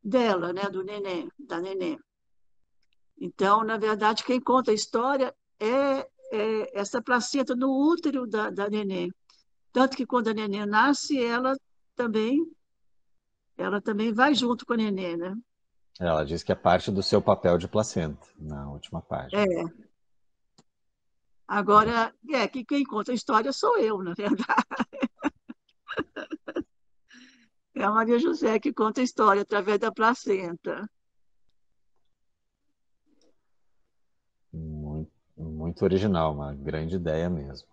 dela, né, do nenê, da nenê. Então, na verdade, quem conta a história é essa placenta no útero da nenê. Tanto que quando a nenê nasce, ela também vai junto com a nenê, né? Ela diz que é parte do seu papel de placenta, na última página. Agora, que quem conta a história sou eu, na verdade. É a Maria José que conta a história através da placenta. Muito original, uma grande ideia mesmo.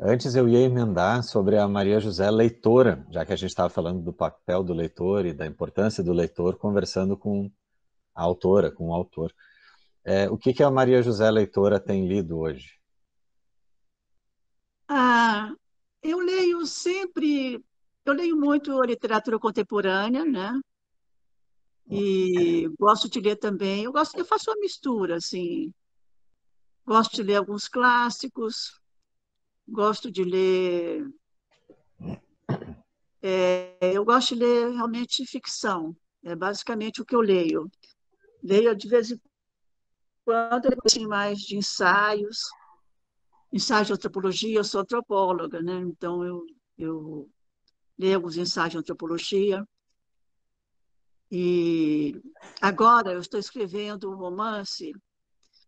Antes eu ia emendar sobre a Maria José leitora, já que a gente estava falando do papel do leitor e da importância do leitor, conversando com a autora, com o autor. O que a Maria José leitora tem lido hoje? Eu leio muito literatura contemporânea, né? E gosto de ler também, eu faço uma mistura, assim, gosto de ler alguns clássicos, gosto de ler, eu gosto de ler realmente ficção, é basicamente o que eu leio. Leio de vez em quando, assim, mais de ensaios de antropologia, eu sou antropóloga, né? Então eu leio alguns ensaios de antropologia. E agora eu estou escrevendo um romance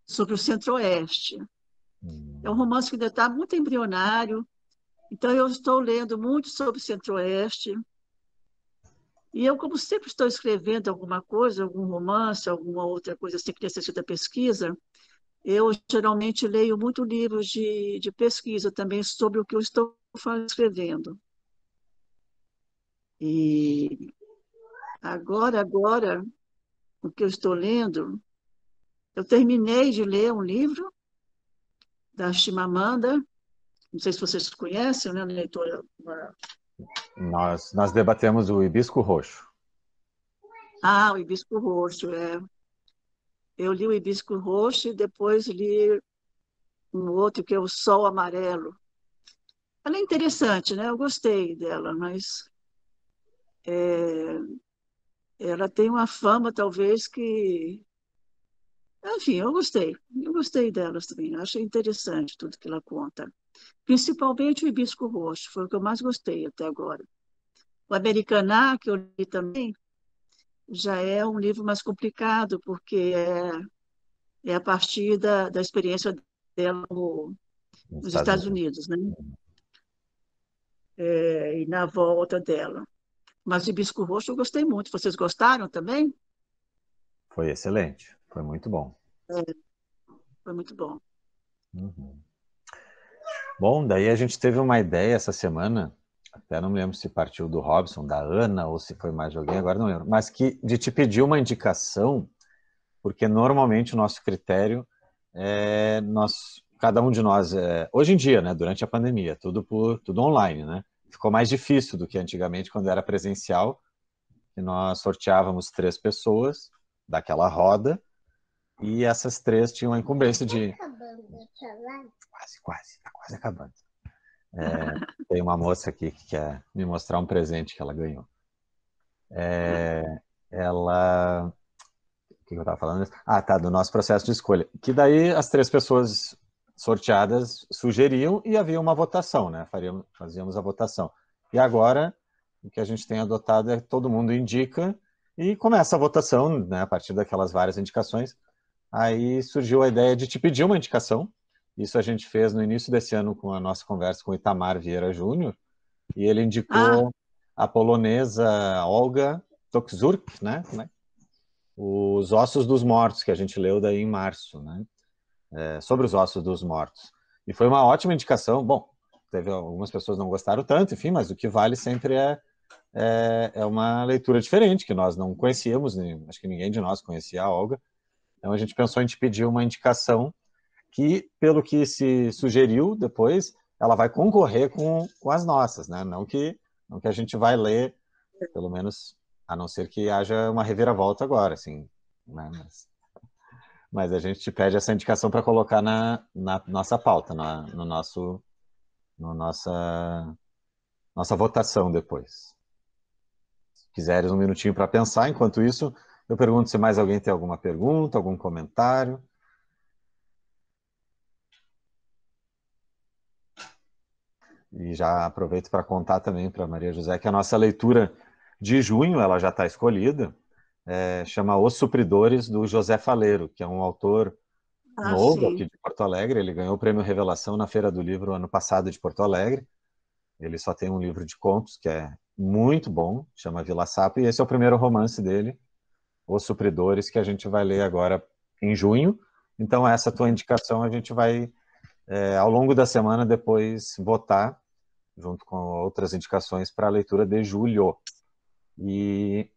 sobre o Centro-Oeste. É um romance que ainda está muito embrionário, então eu estou lendo muito sobre o Centro-Oeste. E eu, como sempre estou escrevendo alguma coisa, algum romance, alguma outra coisa assim que necessita pesquisa, eu geralmente leio muito livros de pesquisa também sobre o que eu estou escrevendo. E agora, o que eu estou lendo, eu terminei de ler um livro da Chimamanda, não sei se vocês conhecem, né, leitora? Nós debatemos o Hibisco Roxo. O Hibisco Roxo, Eu li o Hibisco Roxo e depois li um outro que é o Sol Amarelo. ela é interessante, né? Eu gostei dela, mas ela tem uma fama, talvez, que... Enfim, eu gostei delas também, eu achei interessante tudo que ela conta. Principalmente o Hibisco Roxo, foi o que eu mais gostei até agora. O Americaná, que eu li também, já é um livro mais complicado, porque é a partir da experiência dela nos Estados Unidos, né? E na volta dela. Mas o Hibisco Roxo eu gostei muito. Vocês gostaram também? Foi excelente, foi muito bom. Foi muito bom. Uhum. Bom, daí a gente teve uma ideia essa semana, até não me lembro se partiu do Robson, da Ana, ou se foi mais de alguém, agora não lembro, mas de te pedir uma indicação, porque normalmente o nosso critério é cada um de nós, hoje em dia, né, durante a pandemia, tudo online, né? Ficou mais difícil do que antigamente, quando era presencial, que nós sorteávamos 3 pessoas daquela roda, e essas 3 tinham a incumbência de... Tá quase acabando. Tem uma moça aqui que quer me mostrar um presente que ela ganhou. O que eu estava falando? Tá, do nosso processo de escolha. Que daí as 3 pessoas sorteadas sugeriam e havia uma votação, né? Fazíamos a votação. E agora, o que a gente tem adotado é que todo mundo indica e começa a votação, né? A partir daquelas várias indicações. Aí surgiu a ideia de te pedir uma indicação. Isso a gente fez no início desse ano com a nossa conversa com o Itamar Vieira Júnior, e ele indicou a polonesa Olga Tokarczuk, né? Os Ossos dos Mortos, que a gente leu daí em março, né? Sobre os Ossos dos Mortos. E foi uma ótima indicação. Bom, teve algumas pessoas que não gostaram tanto, enfim, mas o que vale sempre é uma leitura diferente, que nós não conhecíamos, acho que ninguém de nós conhecia a Olga. Então a gente pensou em te pedir uma indicação que, pelo que se sugeriu depois, ela vai concorrer com as nossas, né? Não que a gente vai ler, pelo menos, a não ser que haja uma reviravolta agora, assim, né? Mas a gente te pede essa indicação para colocar na nossa pauta, nossa votação depois. Se quiseres um minutinho para pensar, enquanto isso, eu pergunto se mais alguém tem alguma pergunta, algum comentário. E já aproveito para contar também para Maria José que a nossa leitura de junho, ela já está escolhida, chama Os Supridores, do José Faleiro, que é um autor novo aqui de Porto Alegre. Ele ganhou o Prêmio Revelação na Feira do Livro ano passado de Porto Alegre. Ele só tem um livro de contos que é muito bom, chama Vila Sapo, e esse é o primeiro romance dele, Os Supridores, que a gente vai ler agora em junho. Então essa tua indicação a gente vai, ao longo da semana, depois votar, junto com outras indicações para a leitura de julho. E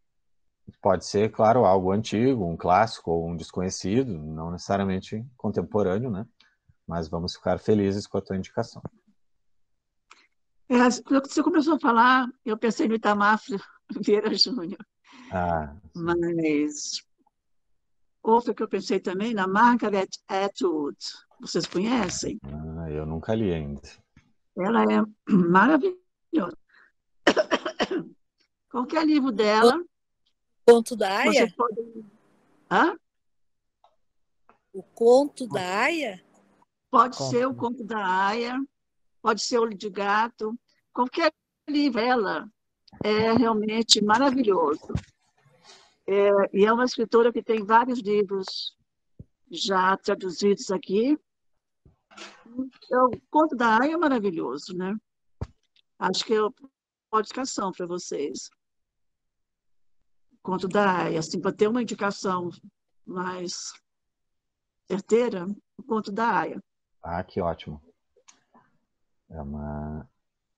pode ser, claro, algo antigo, um clássico ou um desconhecido, não necessariamente contemporâneo, né? Mas vamos ficar felizes com a tua indicação. Você começou a falar, eu pensei no Itamar Vieira Júnior. Mas outra que eu pensei também, na Margaret Atwood. Vocês conhecem? Eu nunca li ainda. Ela é maravilhosa. Qualquer livro dela... Conto da Aya? Hã? O Conto da Aya? Pode ser o Conto da Aya, pode ser Olho de Gato. Qualquer livro dela é realmente maravilhoso. E é uma escritora que tem vários livros já traduzidos aqui. O Conto da Aya é maravilhoso, né? Acho que é uma indicação para vocês. Conto da Aya, assim, para ter uma indicação mais certeira, o Conto da Aya. Que ótimo.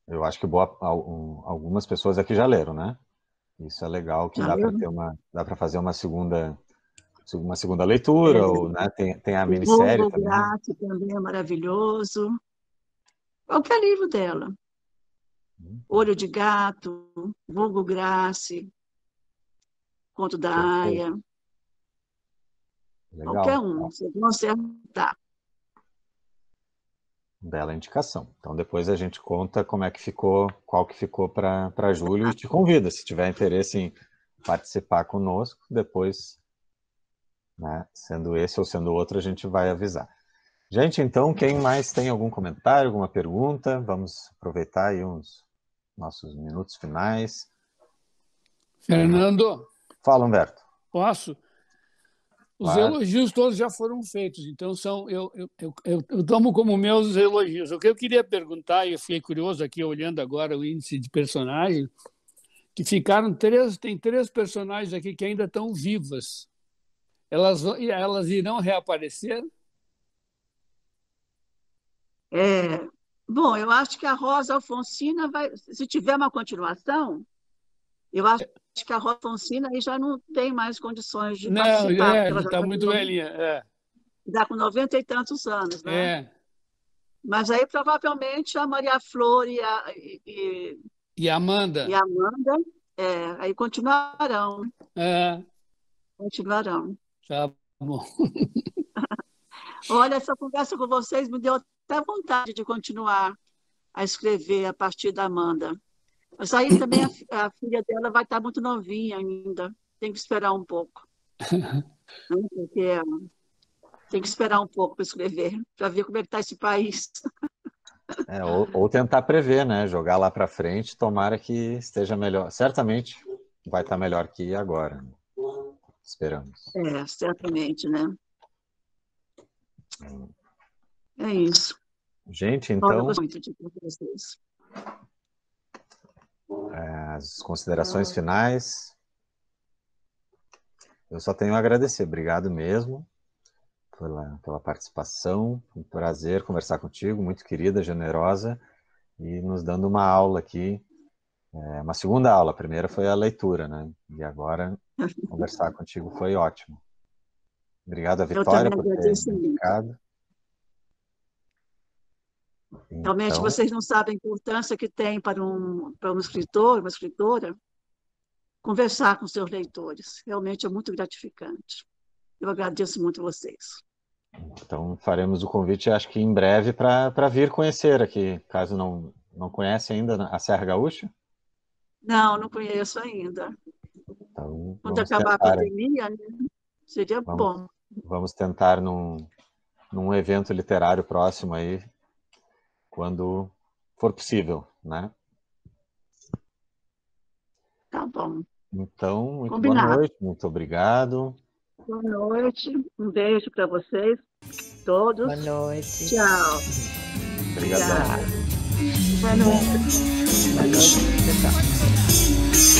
Eu acho que algumas pessoas aqui já leram, né? Isso é legal, que dá para fazer uma segunda leitura, ou, né, tem a minissérie o também. Graça também é maravilhoso. Qualquer livro dela. Olho de Gato, Vulgo Grace, Conto da Aya. Legal. Qualquer um, vocês vão acertar. Bela indicação. Então depois a gente conta como é que ficou, qual que ficou para Júlio, e te convida, se tiver interesse em participar conosco, depois, né, sendo esse ou sendo outro, a gente vai avisar. Gente, então, quem mais tem algum comentário, alguma pergunta? Vamos aproveitar aí uns nossos minutos finais. Fernando. Fala, Humberto. Posso? Os Claro. elogios todos já foram feitos, então eu tomo como meus os elogios. O que eu queria perguntar, e eu fiquei curioso aqui olhando agora o índice de personagens, que tem 3 personagens aqui que ainda estão vivas. Elas irão reaparecer? Bom, eu acho que a Rosa Alfonsina vai, se tiver uma continuação, eu acho que a Rosa Alfonsina aí já não tem mais condições de Não, participar, porque ela já está muito velhinha. está com 90 e tantos anos, né? É. Mas aí provavelmente a Maria Flor E a Amanda? e a Amanda, aí continuarão. Continuarão. Tá bom. Olha, essa conversa com vocês me deu até vontade de continuar a escrever a partir da Amanda. Mas aí também a filha dela vai estar muito novinha ainda. Tem que esperar um pouco. Né? Porque tem que esperar um pouco para escrever, para ver como é que está esse país. Ou tentar prever, né? Jogar lá para frente, tomara que esteja melhor. Certamente vai estar melhor que agora. Esperamos. Certamente, né? É isso. Gente, Olha, eu então, gosto muito de vocês. as considerações finais. Eu só tenho a agradecer. Obrigado mesmo pela participação. Um prazer conversar contigo, muito querida, generosa, e nos dando uma aula aqui, uma segunda aula. A primeira foi a leitura, né? E agora conversar contigo foi ótimo. Obrigado a Vitória por ter indicado. Realmente, Então, vocês não sabem a importância que tem para um escritor, uma escritora, conversar com seus leitores. Realmente é muito gratificante. Eu agradeço muito a vocês. Então faremos o convite, acho que em breve, para vir conhecer aqui, caso não conhece ainda a Serra Gaúcha. Não conheço ainda. Então, quando acabar a pandemia, né? Seria bom. Vamos tentar num evento literário próximo aí, quando for possível, né? Tá bom. Então, muito Combinado. boa noite, muito obrigado. Boa noite, um beijo para vocês todos. Boa noite. Tchau. Obrigado. Boa noite. Boa noite, pessoal.